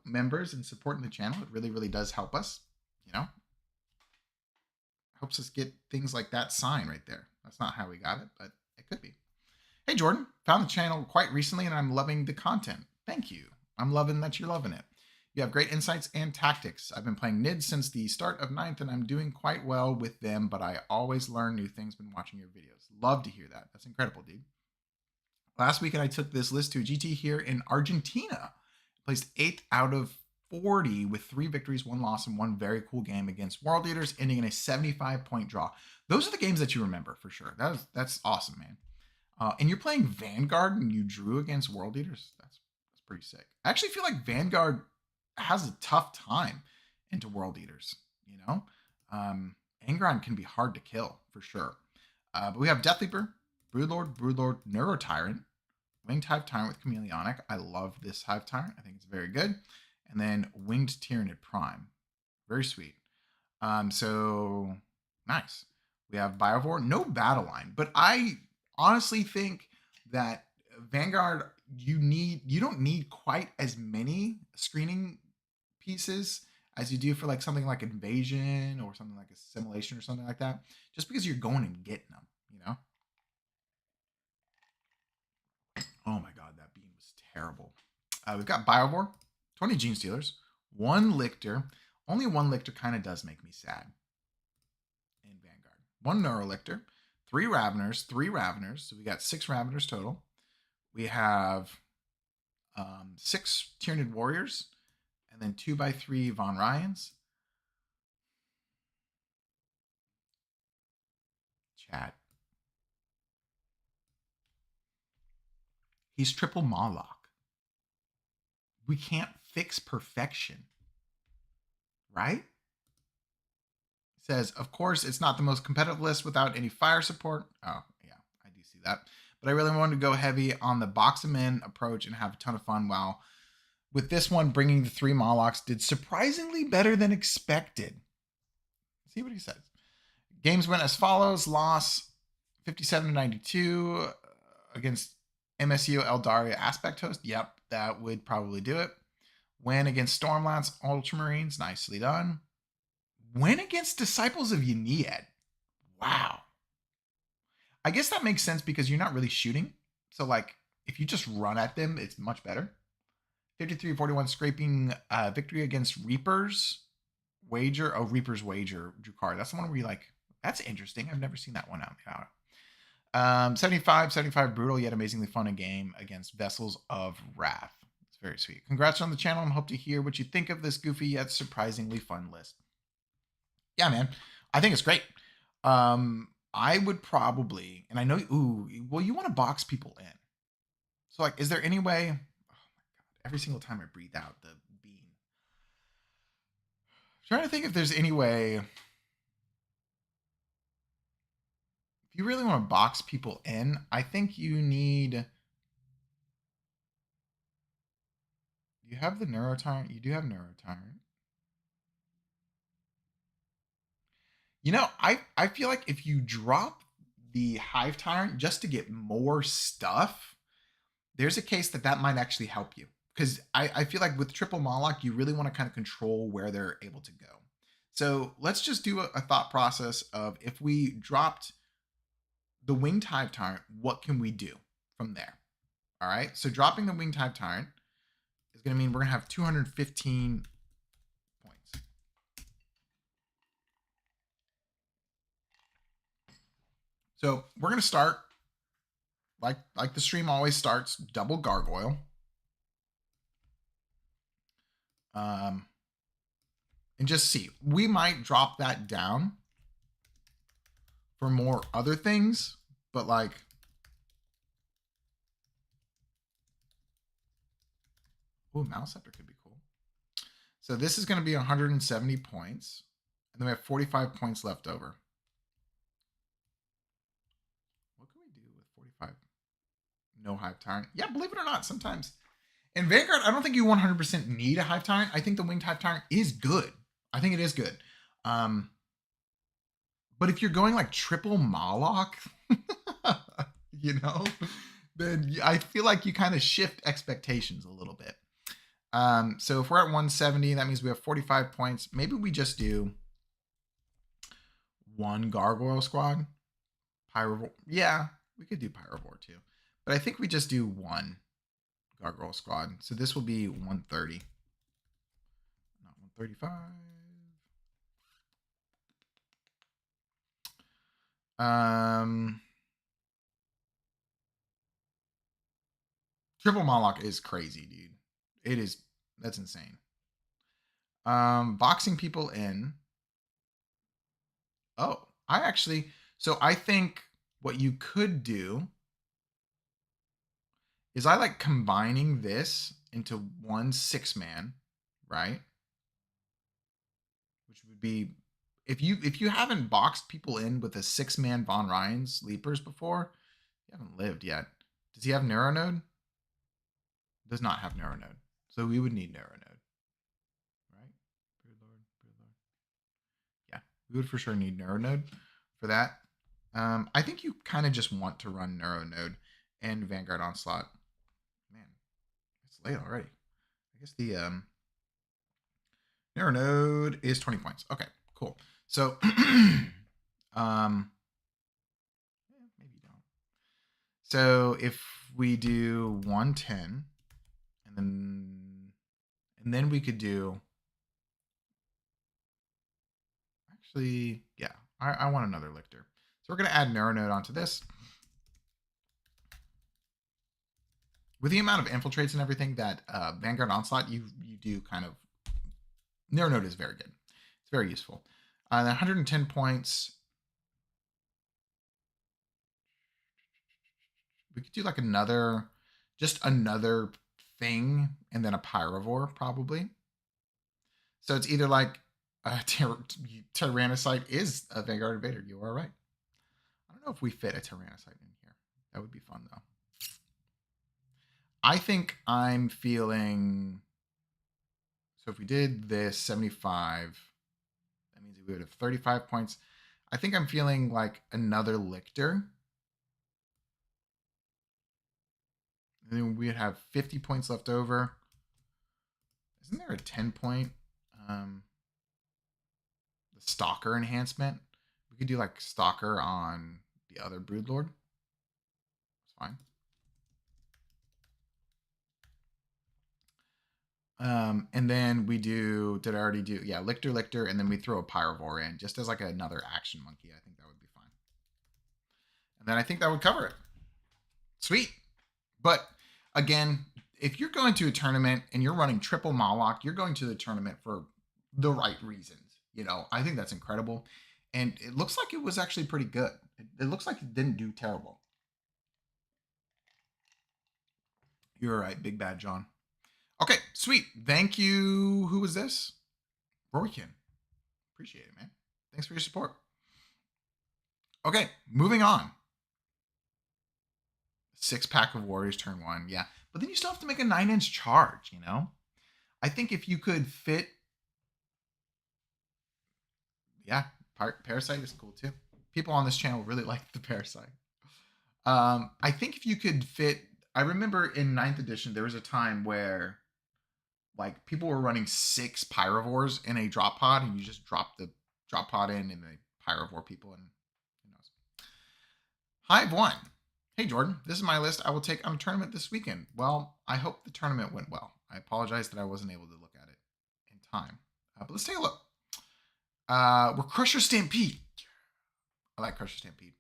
members and supporting the channel. It really, really does help us. You know, helps us get things like that sign right there. That's not how we got it, but it could be. Hey, Jordan, found the channel quite recently and I'm loving the content. Thank you. I'm loving that you're loving it. You have great insights and tactics. I've been playing NID since the start of 9th and I'm doing quite well with them, but I always learn new things when watching your videos. Love to hear that. That's incredible, dude. Last weekend, I took this list to a GT here in Argentina. Placed 8th out of 40 with 3 victories, 1 loss, and 1 very cool game against World Leaders, ending in a 75-point draw. Those are the games that you remember for sure. That's awesome, man. And you're playing Vanguard and you drew against World Eaters. That's pretty sick. I actually feel like Vanguard has a tough time into World Eaters, you know? Angron can be hard to kill, for sure. But we have Deathleaper, Broodlord, Neurotyrant, Winged Hive Tyrant with Chameleonic. I love this Hive Tyrant. I think it's very good. And then Winged Tyranid Prime. Very sweet. So, nice. We have Biovore, no battle line, but I honestly think that Vanguard, you don't need quite as many screening pieces as you do for like something like Invasion or something like Assimilation or something like that, just because you're going and getting them, you know? Oh my god, that beam was terrible. We've got Biovore, 20 Gene Stealers, 1 Lictor. Only 1 Lictor kind of does make me sad in Vanguard. 1 Neurolictor, 3 Raveners. So we got 6 Raveners total. We have 6 Tyranid Warriors, and then 2x3 Von Ryans. Chat. He's triple Mawlock. We can't fix perfection. Right? Says, of course, it's not the most competitive list without any fire support. Oh, yeah, I do see that. But I really wanted to go heavy on the box them in approach and have a ton of fun. While with this one, bringing the 3 Mawlocks did surprisingly better than expected. See what he says. Games went as follows. Loss 57-92 against MSU Eldaria Aspect Host. Yep, that would probably do it. Win against Stormlance Ultramarines. Nicely done. Win against Disciples of Yniad. Wow. I guess that makes sense because you're not really shooting. So like if you just run at them, it's much better. 53-41 scraping victory against Reapers. Wager. Oh, Reaper's Wager. Drew card. That's the one where you like, that's interesting. I've never seen that one out. 75 brutal yet amazingly fun game against Vessels of Wrath. It's very sweet. Congrats on the channel and hope to hear what you think of this goofy yet surprisingly fun list. Yeah, man. I think it's great. I would probably, and I know, well, you want to box people in. So like, is there any way, oh my God, every single time I breathe out the bean. I'm trying to think if there's any way, if you really want to box people in, I think you need, you have the Neurotyrant, you do have Neurotyrant. You know, I feel like if you drop the Hive Tyrant just to get more stuff, there's a case that might actually help you. Because I feel like with triple Moloch, you really want to kind of control where they're able to go. So let's just do a thought process of if we dropped the Winged Hive Tyrant, what can we do from there? All right. So dropping the Winged Hive Tyrant is going to mean we're going to have 215 points. So we're going to start like the stream always starts, double Gargoyle. And just see, we might drop that down for more other things, but like, oh, Maliceptor could be cool. So this is going to be 170 points, and then we have 45 points left over. What can we do with 45? No Hive Tyrant. Yeah, believe it or not, sometimes. In Vanguard, I don't think you 100% need a Hive Tyrant. I think the Winged Hive Tyrant is good. I think it is good. But if you're going like triple Moloch, you know, then I feel like you kind of shift expectations a little bit. So if we're at 170, that means we have 45 points. Maybe we just do one Gargoyle Squad. Pyrovore. Yeah, we could do Pyrovore too. But I think we just do one Gargoyle Squad. So this will be 130. Not 135. Triple Moloch is crazy, dude. It is. That's insane. Boxing people in. Oh, so I think what you could do is I like combining this into one 6-man, right? Which would be if you haven't boxed people in with a 6-man Von Ryan sleepers before, you haven't lived yet. Does he have Neuronode? Does not have Neuronode. So we would need Neuronode. Right? Brood Lord. Yeah, we would for sure need Neuronode for that. I think you kind of just want to run Neuronode and Vanguard Onslaught. Man, it's late already. I guess the Neuronode is 20 points. Okay, cool. So, maybe don't. So if we do 110, and then we could do. Actually, yeah, I want another Lictor. So we're gonna add Neuronode onto this. With the amount of infiltrates and everything that Vanguard Onslaught, you do kind of. Neuronode is very good. It's very useful. 110 points. We could do like just another thing, and then a Pyrovore probably. So it's either like a Tyrannocyte is a Vanguard Invader. You are right. I don't know if we fit a Tyrannocyte in here. That would be fun though. I think I'm feeling. So if we did this 75, that means we would have 35 points. I think I'm feeling like another Lictor. And then we'd have 50 points left over. Isn't there a 10-point the Stalker enhancement? We could do like Stalker on the other Broodlord. It's fine. And then we do, did I already do? Yeah, Lictor, and then we throw a Pyrovore in just as like another action monkey. I think that would be fine. And then I think that would cover it. Sweet. But again, if you're going to a tournament and you're running triple Mawloc, you're going to the tournament for the right reasons. I think that's incredible. And it looks like it was actually pretty good. It looks like it didn't do terrible. You're right, Big Bad John. Okay, sweet. Thank you. Who was this? Roykin. Appreciate it, man. Thanks for your support. Okay, moving on. 6-pack of Warriors turn 1. Yeah. But then you still have to make a 9-inch charge, I think if you could fit. Yeah, Parasite is cool too. People on this channel really like the Parasite. I think if you could fit. I remember in 9th edition, there was a time where like people were running 6 Pyrovores in a drop pod, and you just drop the drop pod in and they Pyrovore people, and who knows. Hive 1. Hey Jordan, this is my list I will take on a tournament this weekend. Well, I hope the tournament went well. I apologize that I wasn't able to look at it in time. But let's take a look. We're Crusher Stampede. I like Crusher Stampede.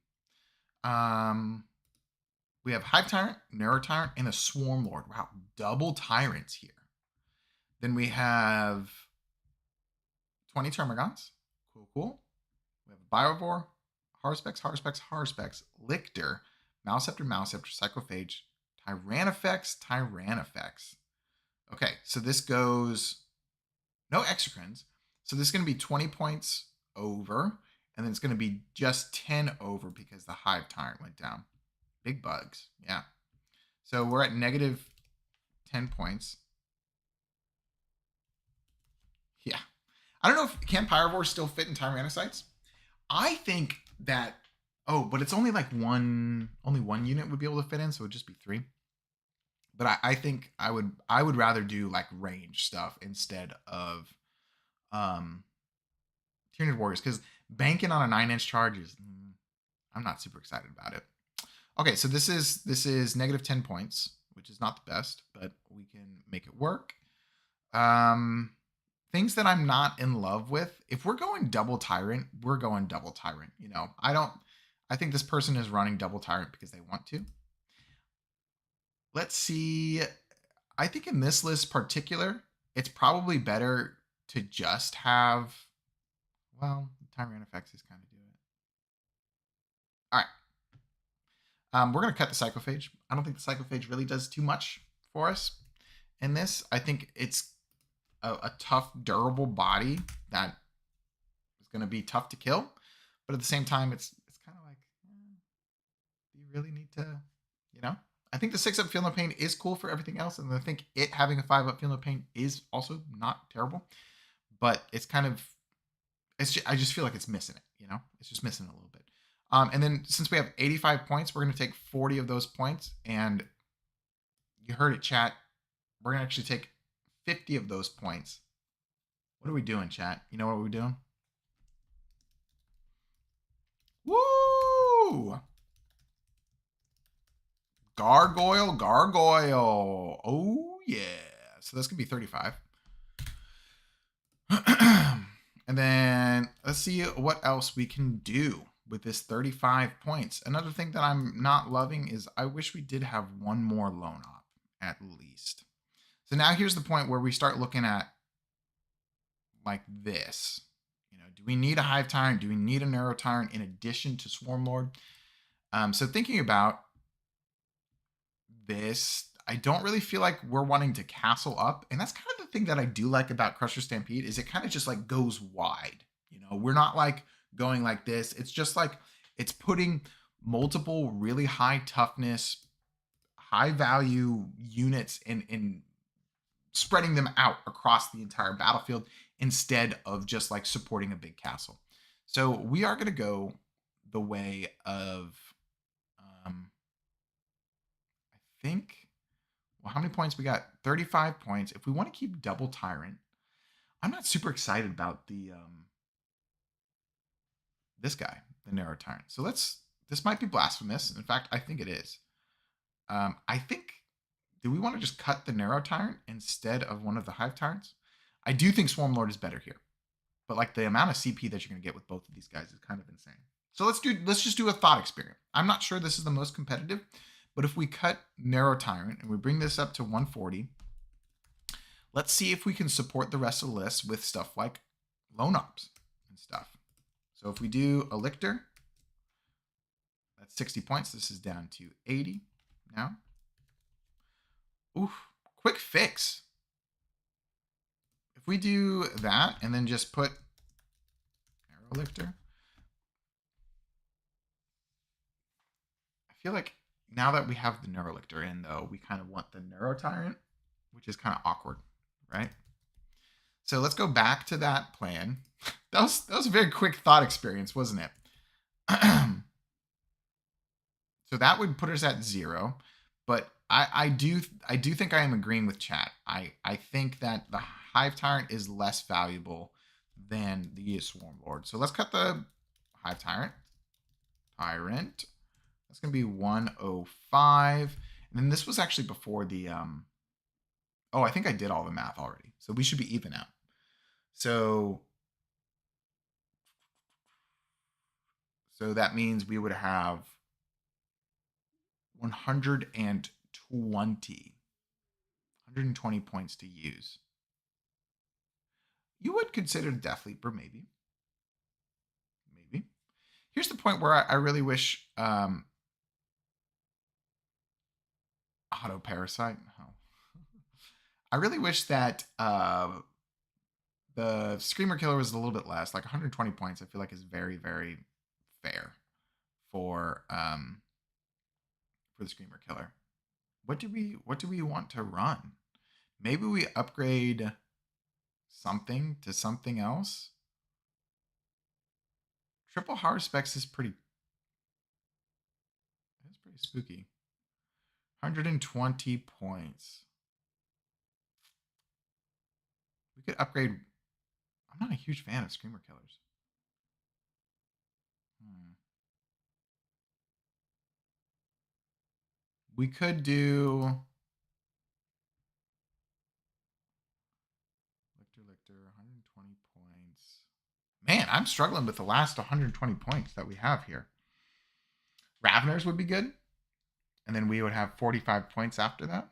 We have Hive Tyrant, Narrow Tyrant, and a Swarm Lord. Wow, double Tyrants here. Then we have 20 Termagants. Cool. We have Biovore, Harspex, Lictor, Mouseceptor, Cyclophage, Tyrannifex. Okay, so this goes no Exocrines. So this is going to be 20 points over, and then it's going to be just 10 over because the Hive Tyrant went down. Big bugs, yeah. So we're at negative 10 points. Yeah. I don't know if can Pyrovore still fit in Tyrannicites? I think that but it's only like only one unit would be able to fit in, so it would just be 3. But I think I would rather do like range stuff instead of Tyranid Warriors, because banking on a 9-inch charge is I'm not super excited about it. Okay, so this is negative 10 points, which is not the best, but we can make it work. Things that I'm not in love with. If we're going double Tyrant, we're going double Tyrant. I think this person is running double Tyrant because they want to. Let's see. I think in this list particular, it's probably better to just have, well, Tyrannifex is kind of doing it. All right. We're going to cut the Cyclophage. I don't think the Cyclophage really does too much for us in this. I think it's a tough, durable body that is going to be tough to kill. But at the same time, it's kind of like, do you really need to, I think the 6-up Feel No Pain is cool for everything else. And I think it having a 5-up Feel No Pain is also not terrible. But it's kind of, I just feel like it's missing it, It's just missing a little bit. And then since we have 85 points, we're going to take 40 of those points. And you heard it, chat. We're going to actually take 50 of those points. What are we doing, chat? You know what we're doing? Woo! Gargoyle. Oh, yeah. So that's going to be 35. And then let's see what else we can do with this 35 points. Another thing that I'm not loving is I wish we did have one more lone op at least. So now here's the point where we start looking at like this. Do we need a Hive Tyrant? Do we need a Narrow Tyrant in addition to Swarm Lord? So thinking about this, I don't really feel like we're wanting to castle up. And that's kind of the thing that I do like about Crusher Stampede is it kind of just like goes wide. We're not like going like this. It's just like it's putting multiple really high toughness, high value units in spreading them out across the entire battlefield instead of just like supporting a big castle. So we are going to go the way of, I think, well, how many points we got? 35 points. If we want to keep double Tyrant, I'm not super excited about the, this guy, the Narrow Tyrant. So this might be blasphemous. In fact, I think it is. I think do we want to just cut the Narrow Tyrant instead of one of the Hive Tyrants? I do think Swarm Lord is better here. But like the amount of CP that you're going to get with both of these guys is kind of insane. So let's just do a thought experiment. I'm not sure this is the most competitive, but if we cut Narrow Tyrant and we bring this up to 140, let's see if we can support the rest of the list with stuff like Lone Ops and stuff. So if we do a Lictor, that's 60 points. This is down to 80 now. Oof, quick fix. If we do that and then just put Arrow Lictor, I feel like now that we have the Neurolictor in, though, we kind of want the Neuro Tyrant, which is kind of awkward, right? So let's go back to that plan. That was a very quick thought experience, wasn't it? So that would put us at 0. But I do think I am agreeing with chat. I think that the Hive Tyrant is less valuable than the Swarm Lord. So let's cut the Hive Tyrant. That's going to be 105. And then this was actually before the... Oh, I think I did all the math already. So we should be even out. So that means we would have 120 points to use. You would consider Death Leaper, maybe. Here's the point where I really wish Auto Parasite. Oh. I really wish that the Screamer Killer was a little bit less. Like 120 points, I feel like is very, very fair for the Screamer Killer. What do we want to run? Maybe we upgrade something to something else. Triple Haruspex is pretty spooky. 120 points. We could upgrade. I'm not a huge fan of Screamer Killers. We could do Lictor, 120 points. Man, I'm struggling with the last 120 points that we have here. Raveners would be good. And then we would have 45 points after that,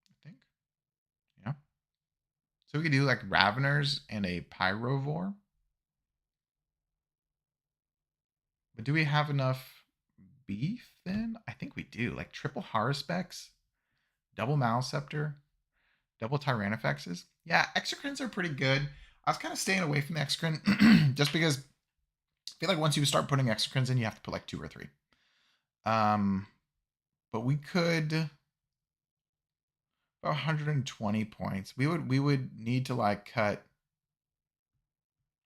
I think. Yeah. So we could do like Raveners and a Pyrovore. But do we have enough beef then? I think we do. Like triple Haruspex, double Maliceptor, double Tyranifexes. Yeah, Exocrines are pretty good. I was kind of staying away from the Exocrine just because I feel like once you start putting Exocrines in, you have to put like 2 or 3. But we could 120 points. We would need to like cut.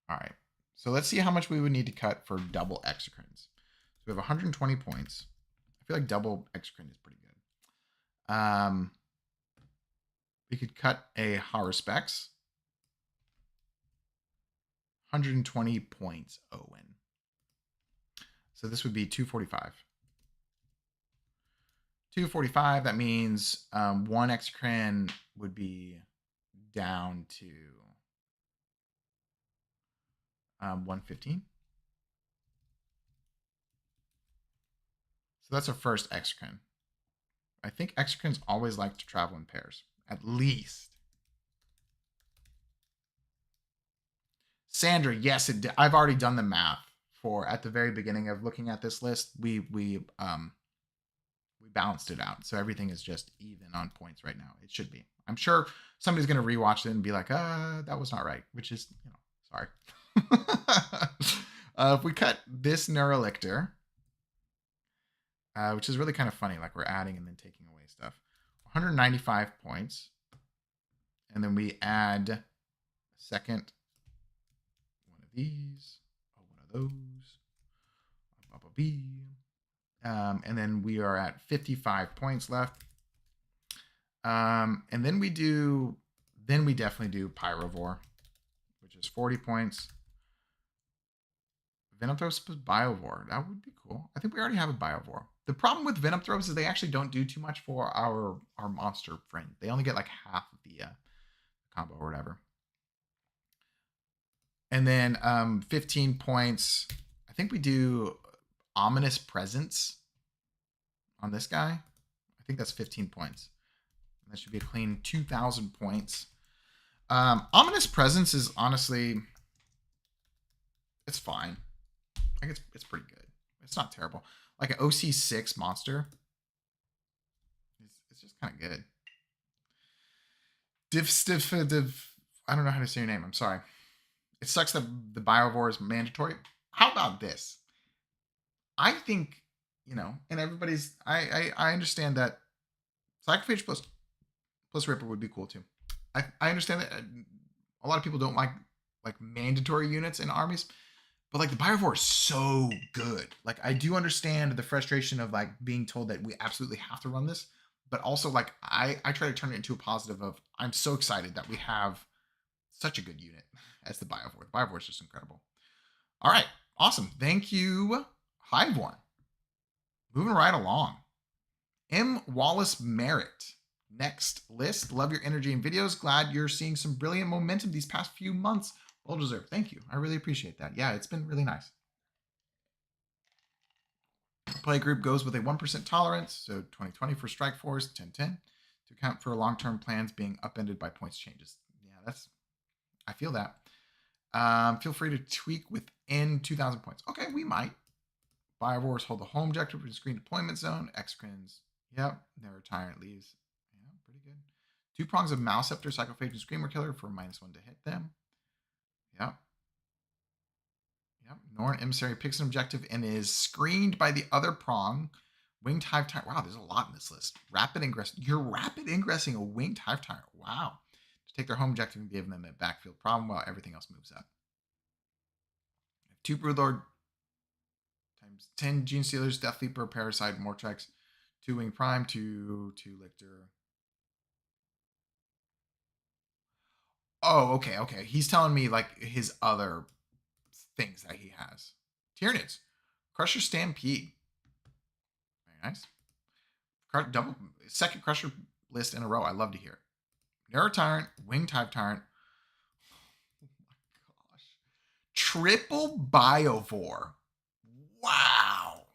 All right. So let's see how much we would need to cut for double Exocrines. So we have 120 points. I feel like double Exocrine is pretty good. We could cut a Haruspex. 120 points, Owen. So this would be 245. 245, that means 1 Exocrine would be down to 115. So that's our first Exocrine. I think Exocrines always like to travel in pairs, at least. Sandra, yes, I've already done the math for at the very beginning of looking at this list. We balanced it out, so everything is just even on points right now. It should be. I'm sure somebody's going to rewatch it and be like, that was not right, which is, sorry. If we cut this Neurolictor, which is really kind of funny, like we're adding and then taking away stuff. 195 points. And then we add a second one of these, one of those, and then we are at 55 points left. And then we definitely do Pyrovore, which is 40 points. Venothos Biovore, that would be cool. I think we already have a Biovore. The problem with Venom Throws is they actually don't do too much for our monster friend. They only get like half of the combo or whatever. And then 15 points. I think we do Ominous Presence on this guy. I think that's 15 points. That should be a clean 2,000 points. Ominous Presence is honestly, it's fine. Like it's pretty good. It's not terrible. Like an OC6 monster. It's just kind of good. I don't know how to say your name. I'm sorry. It sucks that the Biovore is mandatory. How about this? I think, and everybody's, I understand that Psychophage plus Ripper would be cool too. I understand that a lot of people don't like mandatory units in armies, but like the Biovore is so good. Like I do understand the frustration of like being told that we absolutely have to run this, but also like I try to turn it into a positive of I'm so excited that we have such a good unit as the Biovore. The Biovore is just incredible. All right, awesome. Thank you, Hive One. Moving right along. M. Wallace Merritt. Next list. Love your energy and videos. Glad you're seeing some brilliant momentum these past few months. Well deserved. Thank you. I really appreciate that. Yeah, it's been really nice. Play group goes with a 1% tolerance, so 2020 for Strike Force, 1010, to account for long-term plans being upended by points changes. Yeah, I feel that. Feel free to tweak within 2,000 points. Okay, we might. Biovores hold the home objective for the screen deployment zone. X-Crins, yep. Never Tyrant leaves. Yeah, pretty good. 2 prongs of Maleceptor, Psychophage, and Screamer Killer for -1 to hit them. Yep. Yep. Norn Emissary picks an objective and is screened by the other prong. Winged Hive Tyrant. Wow, there's a lot in this list. Rapid Ingress. You're rapid ingressing a Winged Hive Tyrant. Wow. To take their home objective and give them a backfield problem while everything else moves up. 2 Broodlord times 10 Gene Stealers, Death Leaper, Parasite, Mortrex, 2 Wing Prime, 2 Lictor. Oh, okay. He's telling me like his other things that he has. Tyranids. Crusher Stampede. Very nice. Double second Crusher list in a row. I love to hear it. Narrow Tyrant, Winged Hive Tyrant. Oh my gosh. Triple Biovore. Wow.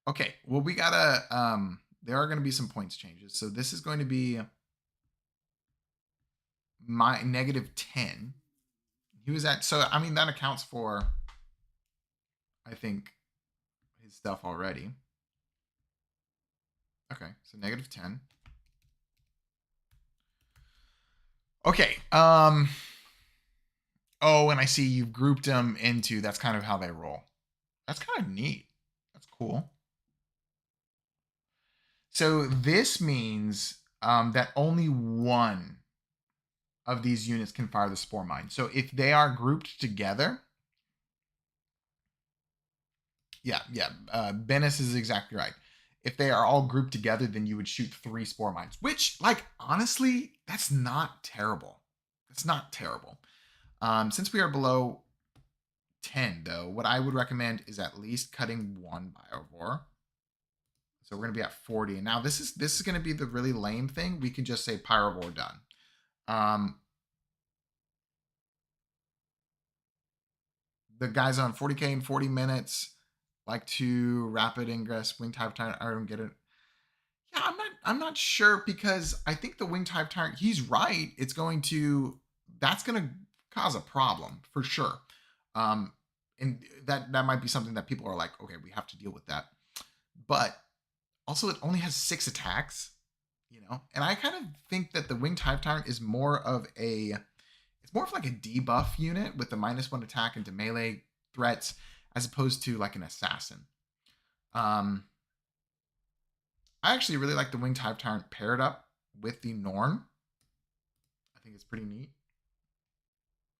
Okay, well we gotta there are gonna be some points changes. So this is going to be my -10. He was at, so I mean that accounts for I think his stuff already. Okay, so -10. Okay. Oh, and I see you've grouped them into, that's kind of how they roll. That's kind of neat. That's cool. So this means that only one of these units can fire the Spore Mine. So if they are grouped together, yeah. Bennis is exactly right. If they are all grouped together, then you would shoot 3 Spore Mines, which, like, honestly, that's not terrible. It's not terrible. Since we are below 10, though, what I would recommend is at least cutting 1 Biovore. So we're going to be at 40. And now this is going to be the really lame thing. We can just say Pyrovore done. The guys on 40k in 40 minutes like to rapid ingress Winged Hive Tyrant. I don't get it. Yeah, I'm not sure, because I think the Winged Hive Tyrant, he's right. That's going to cause a problem for sure. And that might be something that people are like, okay, we have to deal with that. But also it only has 6 attacks, and I kind of think that the Winged Hive Tyrant is more of like a debuff unit with the -1 attack into melee threats, as opposed to like an assassin. I actually really like the Winged Hive Tyrant paired up with the Norn. I think it's pretty neat.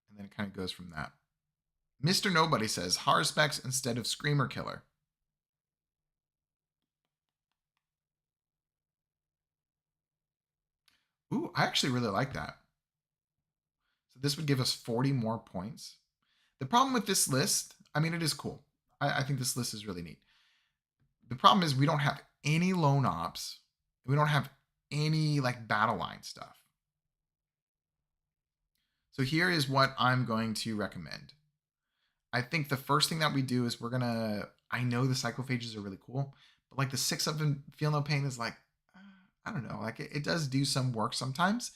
And then it kind of goes from that. Mr. Nobody says Harspecs instead of Screamer Killer. Ooh, I actually really like that. So this would give us 40 more points. The problem with this list, I mean, it is cool. I think this list is really neat. The problem is we don't have any lone ops. We don't have any like battle line stuff. So here is what I'm going to recommend. I think the first thing that we do is I know the psychophages are really cool, but like the 6 of them feel no pain is like, I don't know, like it does do some work sometimes.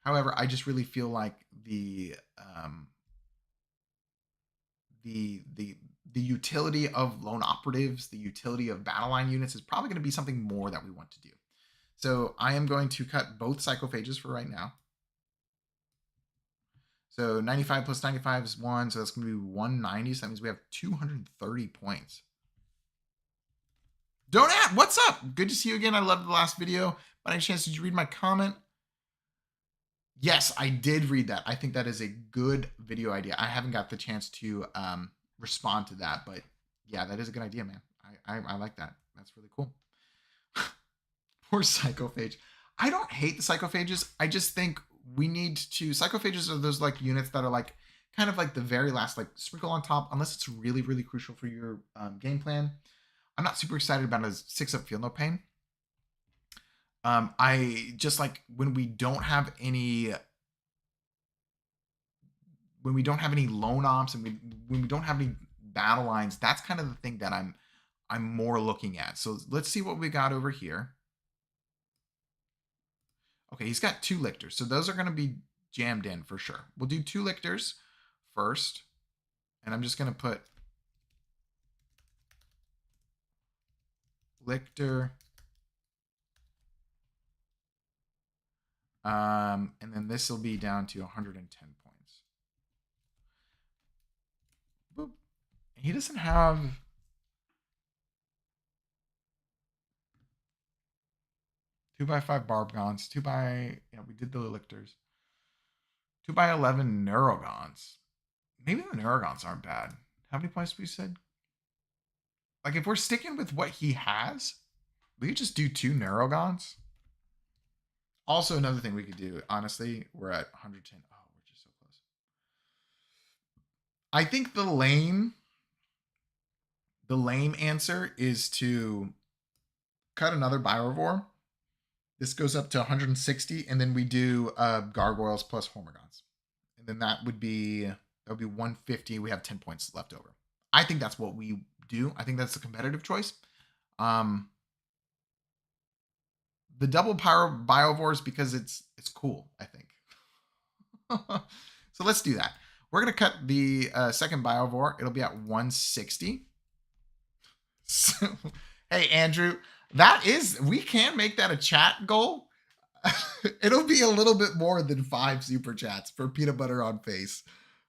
However, I just really feel like the utility of lone operatives, the utility of battle line units is probably going to be something more that we want to do. So I am going to cut both psychophages for right now. So 95 plus 95 is 1, so that's going to be 190. So that means we have 230 points. Donat, what's up? Good to see you again. I loved the last video. By any chance, did you read my comment? Yes, I did read that. I think that is a good video idea. I haven't got the chance to respond to that, but yeah, that is a good idea, man. I like that. That's really cool. Poor psychophage. I don't hate the psychophages. I just think we need to. Psychophages are those like units that are like kind of like the very last like sprinkle on top, unless it's really, really crucial for your game plan. I'm not super excited about a 6-up Feel No Pain. I just like when we don't have any lone ops and when we don't have any battle lines, that's kind of the thing that I'm more looking at. So let's see what we got over here. Okay, he's got 2 lictors, so those are going to be jammed in for sure. We'll do 2 lictors first, and I'm just going to put lictor, and then this will be down to 110 points. Boop. He doesn't have... Two by 5 Barbgons, 2 by, yeah, we did the lictors. 2 by 11 Neurogons. Maybe the Neurogons aren't bad. How many points we said? Like if we're sticking with what he has, we could just do 2 Neurogons. Also, another thing we could do, honestly, we're at 110. Oh, we're just so close. I think the lame answer is to cut another Biovore. This goes up to 160, and then we do Gargoyles plus Hormigons. And then that would be 150. We have 10 points left over. I think that's what we do. I think that's a competitive choice. The double power Biovores because it's cool, I think. So let's do that. We're going to cut the second Biovore. It'll be at 160. So, hey, Andrew, we can make that a chat goal. It'll be a little bit more than 5 super chats for peanut butter on face.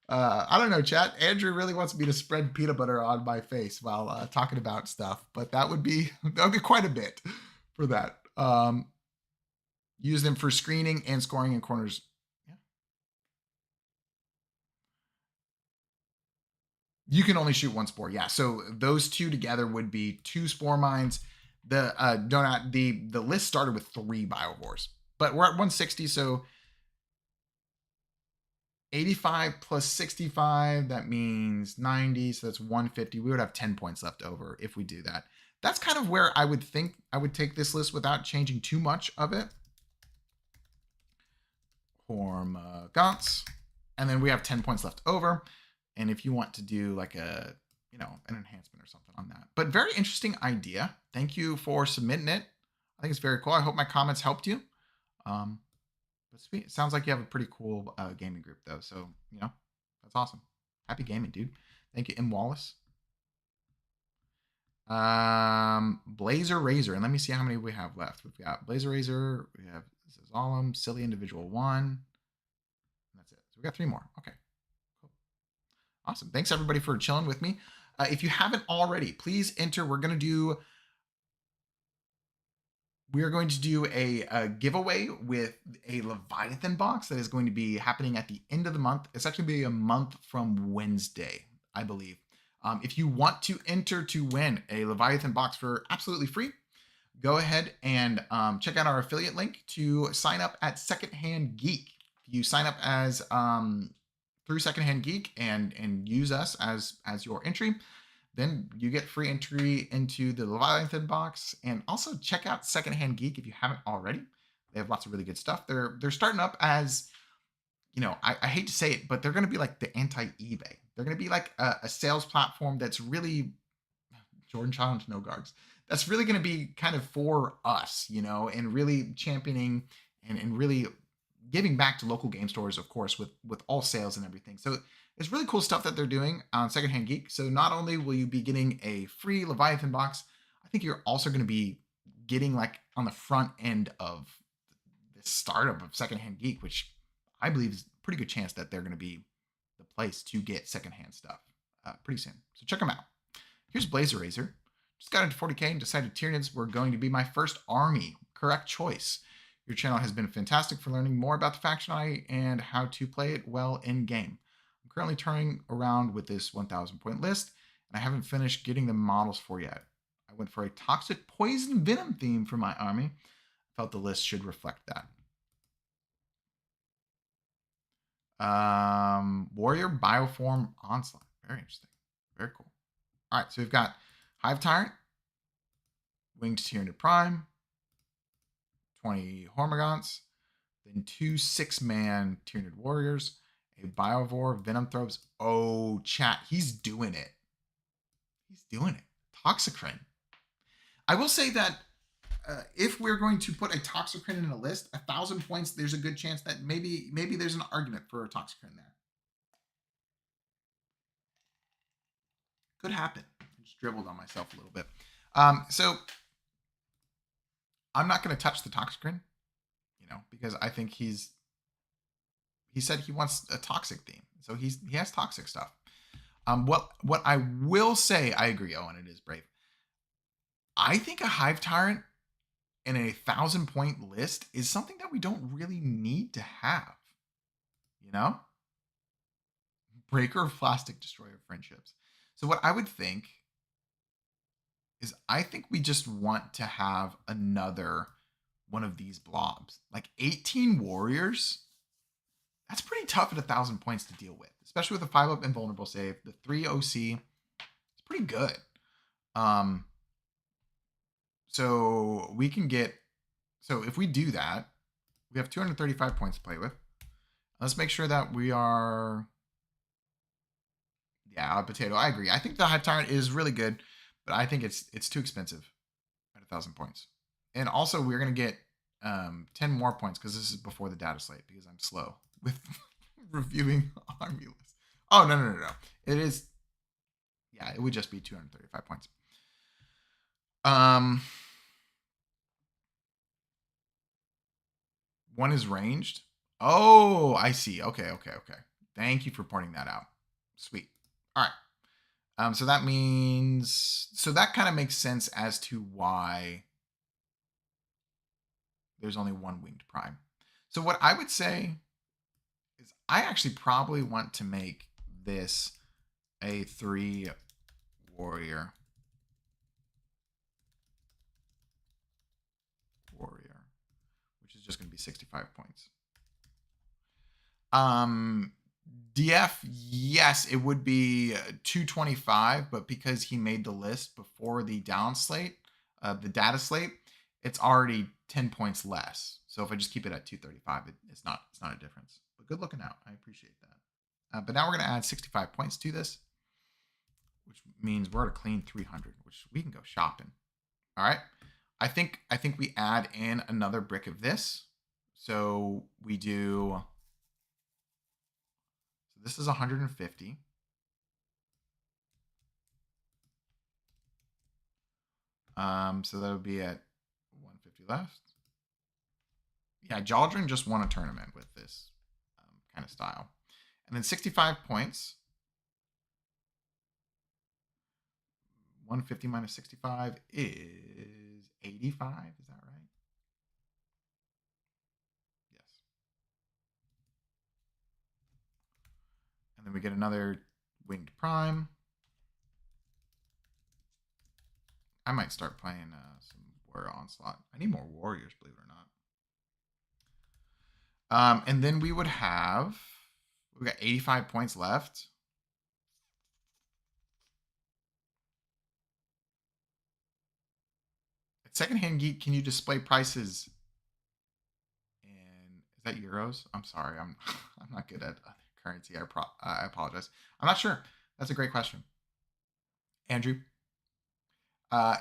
I don't know, chat. Andrew really wants me to spread peanut butter on my face while talking about stuff, but that would be quite a bit for that. Use them for screening and scoring in corners. Yeah. You can only shoot 1 spore. Yeah. So those 2 together would be 2 spore mines. The list started with 3 Biovores, but we're at 160. So 85 plus 65, that means 90. So that's 150. We would have 10 points left over if we do that. That's kind of where I would think I would take this list without changing too much of it. Hormigons. And then we have 10 points left over. And if you want to do like an enhancement or something on that. But very interesting idea. Thank you for submitting it. I think it's very cool. I hope my comments helped you. But sweet. It sounds like you have a pretty cool gaming group though. So, that's awesome. Happy gaming, dude. Thank you, M. Wallace. Blazer Razor. And let me see how many we have left. We've got Blazer Razor. We have Zalem, Silly Individual 1. And that's it. So we got 3 more. Okay. Cool. Awesome. Thanks everybody for chilling with me. If you haven't already, please enter. We are going to do a giveaway with a Leviathan box that is going to be happening at the end of the month. It's actually be a month from Wednesday, I believe. If you want to enter to win a Leviathan box for absolutely free, go ahead and check out our affiliate link to sign up at Hand Geek. If you sign up as through Secondhand Geek and use us as your entry, then you get free entry into the Leviathan box. And also check out Secondhand Geek if you haven't already. They have lots of really good stuff. They're starting up as, I hate to say it, but they're going to be like the anti-eBay. They're going to be like a sales platform that's really Jordan Challenge No Guards. That's really going to be kind of for us, and really championing and really giving back to local game stores, of course, with all sales and everything. So it's really cool stuff that they're doing on Secondhand Geek. So not only will you be getting a free Leviathan box, I think you're also going to be getting like on the front end of this startup of Secondhand Geek, which I believe is a pretty good chance that they're going to be the place to get secondhand stuff pretty soon. So check them out. Here's Blazer Razor. Just got into 40K and decided Tyranids were going to be my first army. Correct choice. Your channel has been fantastic for learning more about the faction and how to play it well in game. I'm currently turning around with this 1,000 point list, and I haven't finished getting the models for yet. I went for a toxic poison venom theme for my army. I felt the list should reflect that. Warrior Bioform Onslaught. Very interesting. Very cool. All right, so we've got Hive Tyrant, Winged Tyranid Prime, 20 Hormagaunts, then 2 6-man Tyranid Warriors, a Biovore, Venom Throws. Oh, chat, he's doing it. He's doing it. Toxicrin. I will say that if we're going to put a Toxicrin in a list, 1,000 points, there's a good chance that maybe there's an argument for a Toxicrin there. Could happen. I just dribbled on myself a little bit. So I'm not going to touch the Toxicrin, because I think he said he wants a toxic theme, so he has toxic stuff. What I will say, I agree. Oh, and it is brave. I think a Hive Tyrant in a 1,000 point list is something that we don't really need to have. Breaker of Plastic, Destroyer of Friendships. So what I would think is I think we just want to have another one of these blobs. Like 18 warriors, that's pretty tough at 1,000 points to deal with, especially with a 5-up invulnerable save. The 3 OC, it's pretty good. So we can get, so if we do that, we have 235 points to play with. Let's make sure that we are, yeah, potato. I agree. I think the Hive Tyrant is really good, but I think it's too expensive at 1,000 points. And also we're going to get 10 more points because this is before the data slate because I'm slow with reviewing army lists. Oh, no. It is, yeah, it would just be 235 points. One is ranged. Oh, I see. Okay. Thank you for pointing that out. Sweet. All right. So that means, so that kind of makes sense as to why there's only one winged prime. So what I would say is I actually probably want to make this a 3 warrior. Which is just going to be 65 points. DF, yes, it would be 225, but because he made the list before the down slate, the data slate, it's already 10 points less. So if I just keep it at 235, it's not a difference. But good looking out. I appreciate that. But now we're going to add 65 points to this, which means we're at a clean 300, which we can go shopping. All right. I think we add in another brick of this. So we do, so this is 150. So that would be at 150 left. Yeah, Jaldrin just won a tournament with this kind of style. And then 65 points. 150 minus 65 is 85. Is that right? Yes. And then we get another winged prime. I might start playing some Warrior Onslaught. I need more warriors, believe it or not. And then we would have, We got 85 points left. At Secondhand Geek, can you display prices? And is that euros? I'm sorry, I'm I'm not good at currency. I apologize. I'm not sure. That's a great question, Andrew. Uh,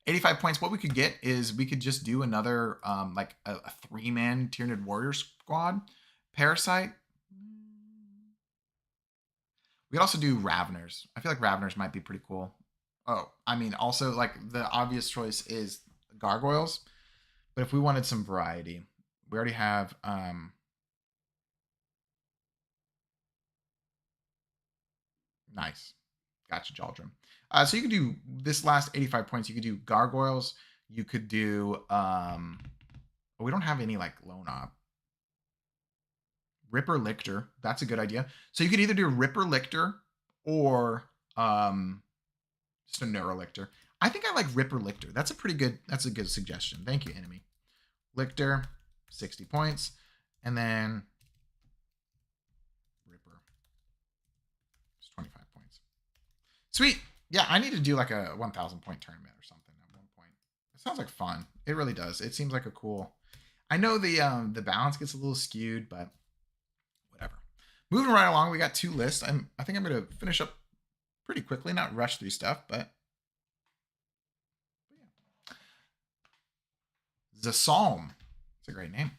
85 points. What we could get is we could just do another like a 3-man Tyranid warrior squad. Parasite. We could also do Raveners. I feel like Raveners might be pretty cool. Oh, I mean, also like the obvious choice is Gargoyles, but if we wanted some variety, we already have nice. Gotcha, Jaldrum. So you could do this last 85 points. You could do Gargoyles. You could do we don't have any like lone op. Ripper Lictor. That's a good idea. So you could either do Ripper Lictor or just a Neurolictor. I think I like Ripper Lictor. That's a good suggestion. Thank you, enemy. Lictor, 60 points. And then Ripper. It's 25 points. Sweet. Yeah, I need to do like a 1,000 point tournament or something at one point. It sounds like fun. It really does. It seems like a cool. I know the balance gets a little skewed, but whatever. Moving right along, we got 2 lists. I think I'm going to finish up pretty quickly, not rush through stuff, but yeah. The Psalm. It's a great name.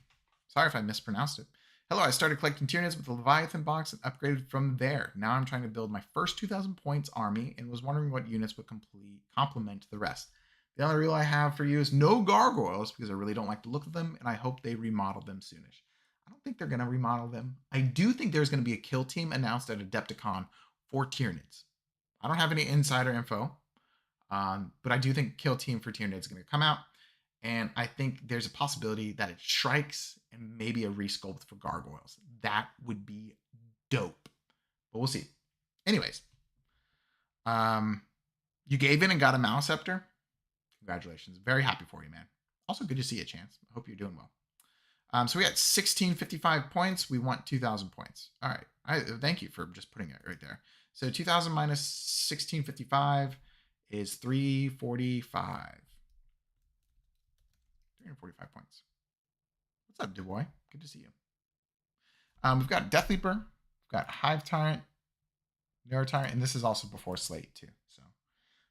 Sorry if I mispronounced it. Hello, I started collecting Tyranids with the Leviathan Box and upgraded from there. Now I'm trying to build my first 2,000 points army and was wondering what units would complement the rest. The only rule I have for you is no gargoyles because I really don't like the look of them and I hope they remodel them soonish. I don't think they're going to remodel them. I do think there's going to be a kill team announced at Adepticon for Tyranids. I don't have any insider info, but I do think kill team for Tyranids is going to come out. And I think there's a possibility that it strikes and maybe a resculpt for gargoyles. That would be dope. But we'll see. Anyways, you gave in and got a Maliceptor. Congratulations. Very happy for you, man. Also good to see you, Chance. I hope you're doing well. So we got 1,655 points. We want 2,000 points. All right. Thank you for just putting it right there. So 2,000 minus 1,655 is 345. 345 points. What's up, Dubois? Good to see you. We've got Death Leaper. We've got Hive Tyrant, Neuro Tyrant, and this is also before Slate, too. So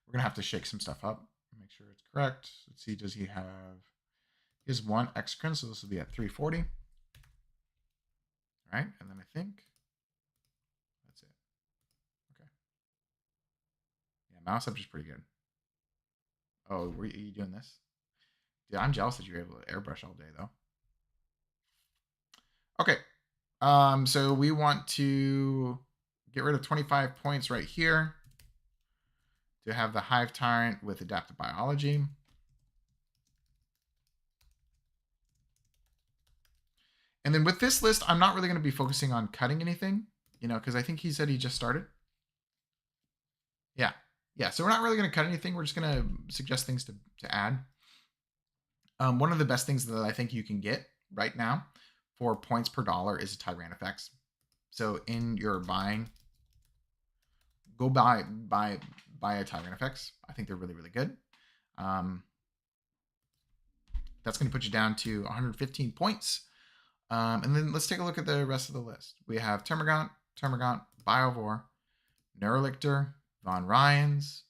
we're going to have to shake some stuff up. Make sure it's correct. Let's see, does he have... He has 1 Exocrine, so this will be at 340. All right, and then I think that's it. Okay. Yeah, Maliceptor is pretty good. Oh, were you doing this? Dude, I'm jealous that you were able to airbrush all day, though. Okay. So we want to get rid of 25 points right here to have the Hive Tyrant with Adaptive Biology. And then with this list, I'm not really going to be focusing on cutting anything, because I think he said he just started. Yeah. Yeah, so we're not really going to cut anything. We're just going to suggest things to add. One of the best things that I think you can get right now for points per dollar is a Tyranid. So in your buying, go buy a Tyranid. I think they're really, really good. That's going to put you down to 115 points. And then let's take a look at the rest of the list. We have Termagant, Biovore, Neurolictor, Von Ryans,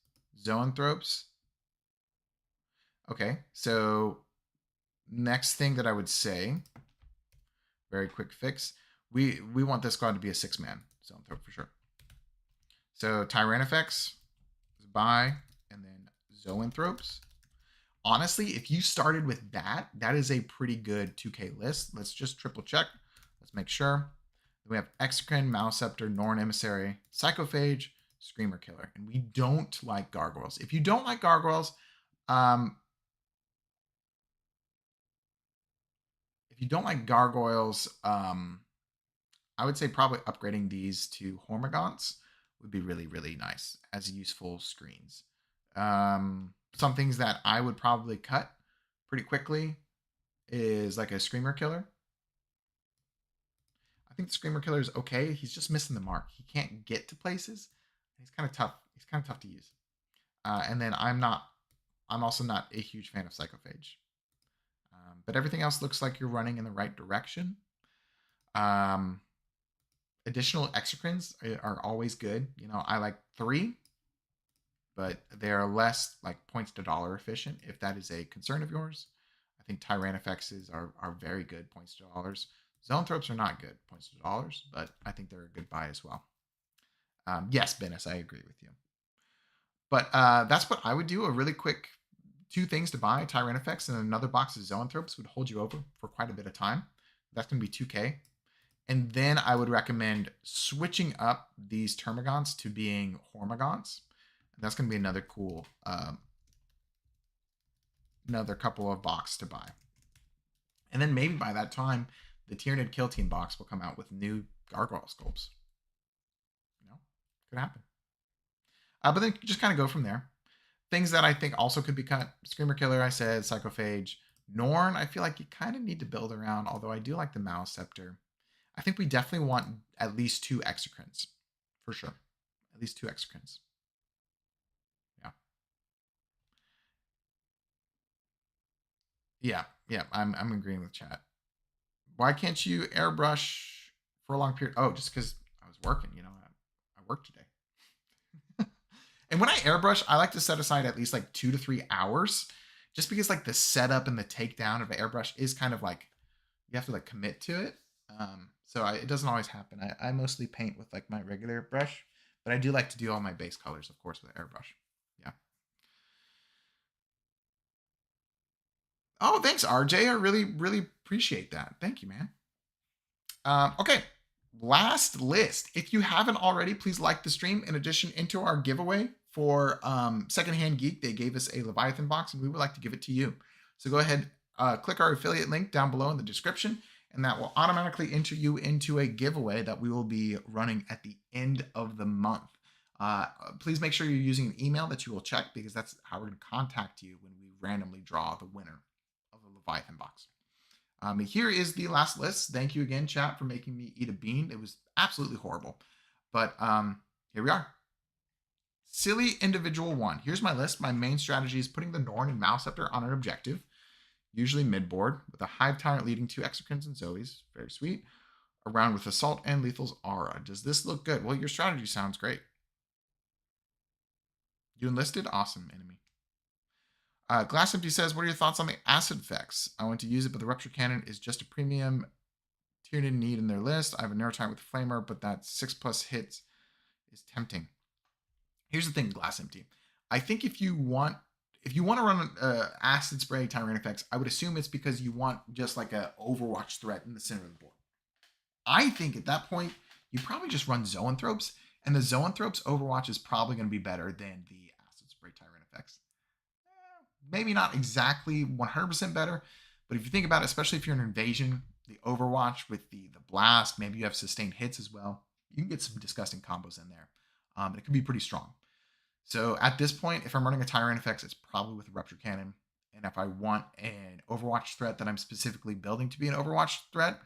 Zoanthropes. Okay, so next thing that I would say, very quick fix, we want this squad to be a 6-man Zoanthrope for sure. So Tyranid, buy, and then Zoanthropes. Honestly, if you started with that is a pretty good 2K list. Let's just triple check. Let's make sure. We have Exocrine, Maliceptor, Norn Emissary, Psychophage, Screamer Killer. And we don't like gargoyles. If you don't like gargoyles, I would say probably upgrading these to Hormagaunts would be really, really nice as useful screens. Some things that I would probably cut pretty quickly is like a Screamer Killer. I think the Screamer Killer is okay. He's just missing the mark. He can't get to places. He's kind of tough. He's kind of tough to use. And then I'm also not a huge fan of Psychophage. But everything else looks like you're running in the right direction. Additional exocrines are always good. You know, I like 3, but they're less like points to dollar efficient. If that is a concern of yours, I think Tyrannifexes are very good points to dollars. Zoanthropes are not good points to dollars, but I think they're a good buy as well. Yes, Bennis, I agree with you. But that's what I would do. A really quick 2 things to buy: Tyrannifex and another box of Zoanthropes would hold you over for quite a bit of time. That's going to be 2K. And then I would recommend switching up these Termagants to being Hormagants. And that's going to be another cool, another couple of box to buy. And then maybe by that time, the Tyranid Kill Team box will come out with new Gargoyle Sculpts. You know, could happen. But then just kind of go from there. Things that I think also could be cut: Screamer Killer, I said, Psychophage. Norn, I feel like you kind of need to build around, although I do like the Maleceptor. I think we definitely want at least 2 exocrines, for sure. At least 2 exocrines. Yeah, I'm agreeing with chat. Why can't you airbrush for a long period? Oh, just because I was working, you know, I worked today. And when I airbrush, I like to set aside at least like 2 to 3 hours, just because like the setup and the takedown of an airbrush is kind of like, you have to like commit to it. So it doesn't always happen. I mostly paint with like my regular brush, but I do like to do all my base colors, of course, with airbrush. Yeah. Oh, thanks, RJ. I really appreciate that. Thank you, man. Okay, last list. If you haven't already, please like the stream. In addition, into our giveaway for Secondhand Geek, they gave us a Leviathan box, and we would like to give it to you. So go ahead, click our affiliate link down below in the description, and that will automatically enter you into a giveaway that we will be running at the end of the month. Please make sure you're using an email that you will check, because that's how we're going to contact you when we randomly draw the winner of the Leviathan box. Here is the last list. Thank you again, chat, for making me eat a bean. It was absolutely horrible. But here we are. Silly individual 1. Here's my list. My main strategy is putting the Norn and Maleceptor on an objective, usually mid-board, with a Hive Tyrant leading 2 Exocrines and Zoes. Very sweet. Around with Assault and Lethal's Aura. Does this look good? Well, your strategy sounds great. You enlisted? Awesome, enemy. Glass Empty says, what are your thoughts on the acid effects? I want to use it, but the Rupture Cannon is just a premium Tyranid need in their list. I have a Neurotype with Flamer, but that 6+ hits is tempting. Here's the thing, Glass Empty. I think if you want to run acid spray Tyrannifex, I would assume it's because you want just like a Overwatch threat in the center of the board. I think at that point, you probably just run Zoanthropes, and the Zoanthropes Overwatch is probably going to be better than the acid spray Tyrannifex. Maybe not exactly 100% better, but if you think about it, especially if you're an invasion, the Overwatch with the blast, maybe you have sustained hits as well. You can get some disgusting combos in there. It can be pretty strong. So at this point, if I'm running a Tyrannifex, it's probably with a Rupture Cannon. And if I want an Overwatch threat that I'm specifically building to be an Overwatch threat,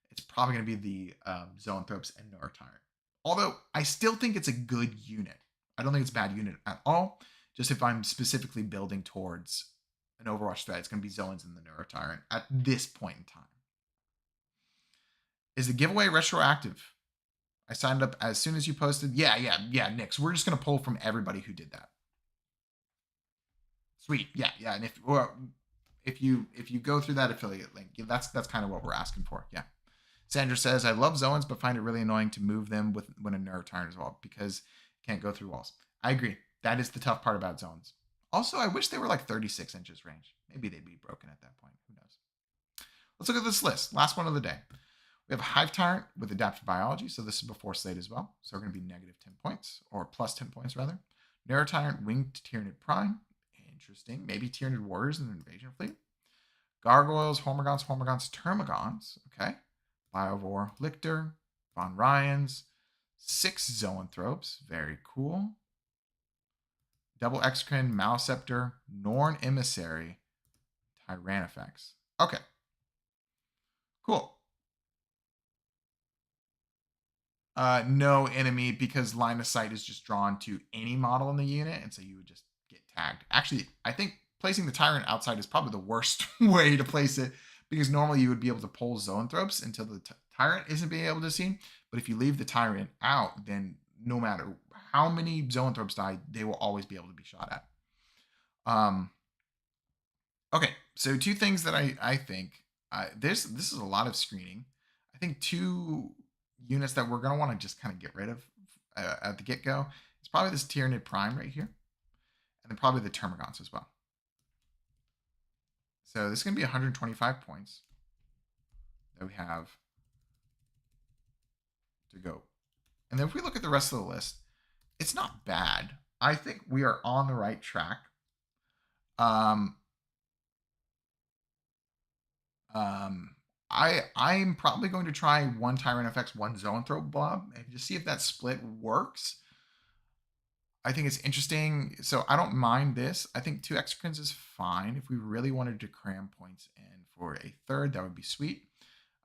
it's probably going to be the Zoanthropes and Neurotyrant. Although I still think it's a good unit. I don't think it's a bad unit at all. Just if I'm specifically building towards an Overwatch threat, it's going to be Zoans and the Neurotyrant at this point in time. Is the giveaway retroactive? I signed up as soon as you posted. Yeah, Nick. So we're just going to pull from everybody who did that. Sweet. Yeah. And if you go through that affiliate link, that's kind of what we're asking for. Yeah. Sandra says, I love Zoans, but find it really annoying to move them when a Neurotyrant as well, because can't go through walls. I agree. That is the tough part about Zones. Also, I wish they were like 36 inches range. Maybe they'd be broken at that point. Who knows? Let's look at this list. Last one of the day. We have a Hive Tyrant with Adaptive Biology. So this is before Slate as well. So we're going to be negative 10 points, or plus 10 points rather. Neurotyrant, Winged Tyranid Prime. Interesting. Maybe Tyranid Warriors in an invasion fleet. Gargoyles, Hormagons, Termagons. Okay. Biovore, Lictor, Von Ryans. 6 Zoanthropes. Very cool. Double Exocrine, Maleceptor, Norn Emissary, Tyrannifex. Okay. Cool. No enemy, because line of sight is just drawn to any model in the unit, and so you would just get tagged. Actually, I think placing the Tyrant outside is probably the worst way to place it, because normally you would be able to pull Zoanthropes until the Tyrant isn't being able to see. But if you leave the Tyrant out, then no matter how many Zoanthropes die, they will always be able to be shot at. Okay, so two things that I think this is a lot of screening. I think two units that we're gonna want to just kind of get rid of at the get go is probably this Tyranid Prime right here, and then probably the Termagants as well. So this is gonna be 125 points that we have to go. And then if we look at the rest of the list, it's not bad. I think we are on the right track. I'm probably going to try one Tyrant FX, one Zoanthrope Blob, and just see if that split works. I think it's interesting. So I don't mind this. I think 2 Exocrines is fine. If we really wanted to cram points in for a third, that would be sweet.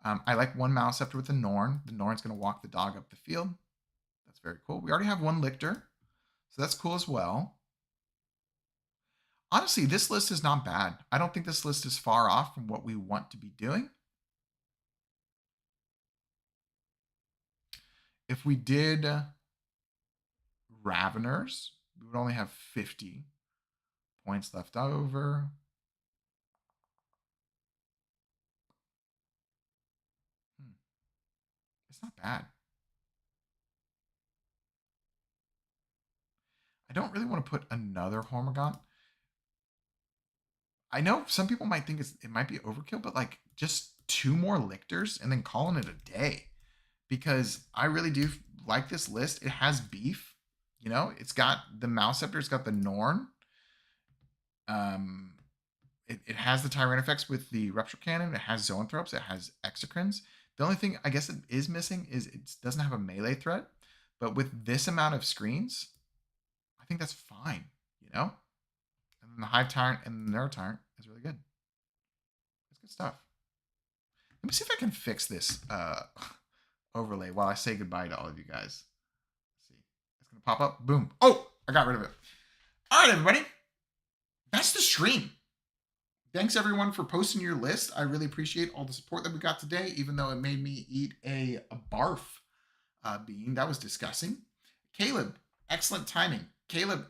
I like one Maliceptor with the Norn. The Norn's going to walk the dog up the field. That's very cool. We already have one Lictor, so that's cool as well. Honestly, this list is not bad. I don't think this list is far off from what we want to be doing. If we did Raveners, we would only have 50 points left over. It's not bad. I don't really want to put another Hormigaunt. I know some people might think it might be overkill, but like just 2 more Lictors and then calling it a day, because I really do like this list. It has beef, you know. It's got the Maliceptor, it's got the Norn. It has the Tyrant effects with the Rupture Cannon. It has Zoanthropes. It has Exocrines. The only thing I guess it is missing is it doesn't have a melee threat. But with this amount of screens, I think that's fine, you know? And then the Hive Tyrant and the Neuro Tyrant is really good. That's good stuff. Let me see if I can fix this overlay while I say goodbye to all of you guys. Let's see. It's going to pop up. Boom. Oh, I got rid of it. All right, everybody. That's the stream. Thanks, everyone, for posting your list. I really appreciate all the support that we got today, even though it made me eat a barf bean. That was disgusting. Caleb, excellent timing. Caleb,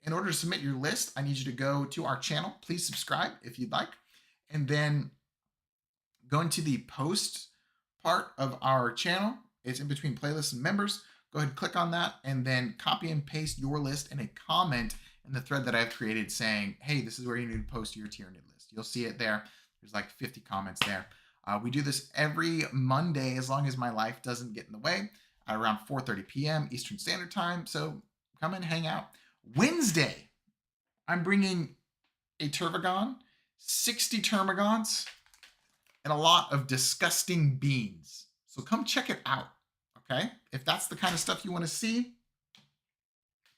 in order to submit your list, I need you to go to our channel. Please subscribe if you'd like. And then go into the post part of our channel. It's in between playlists and members. Go ahead and click on that and then copy and paste your list in a comment in the thread that I've created saying, hey, this is where you need to post your Tyranid list. You'll see it there. There's like 50 comments there. We do this every Monday as long as my life doesn't get in the way at around 4:30 p.m. Eastern Standard Time. So come and hang out. Wednesday, I'm bringing a Tervagon, 60 Termagants, and a lot of disgusting beans. So come check it out, okay? If that's the kind of stuff you want to see,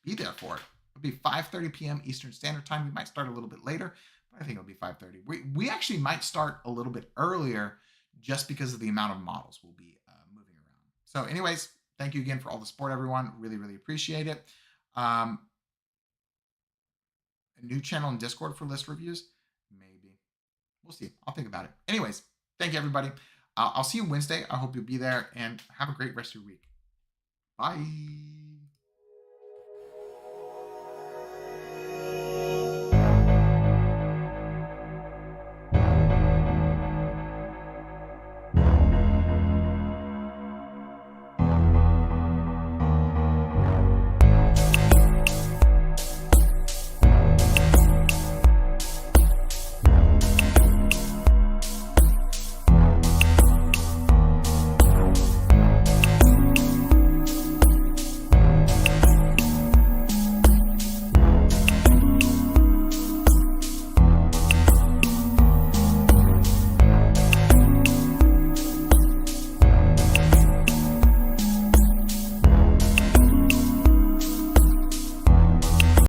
be there for it. It'll be 5:30 p.m. Eastern Standard Time. We might start a little bit later, but I think it'll be 5:30. We actually might start a little bit earlier just because of the amount of models we'll be moving around. So anyways, thank you again for all the support, everyone. Really, really appreciate it. A new channel in Discord for list reviews? Maybe. We'll see. I'll think about it. Anyways, thank you, everybody. I'll see you Wednesday. I hope you'll be there, and have a great rest of your week. Bye.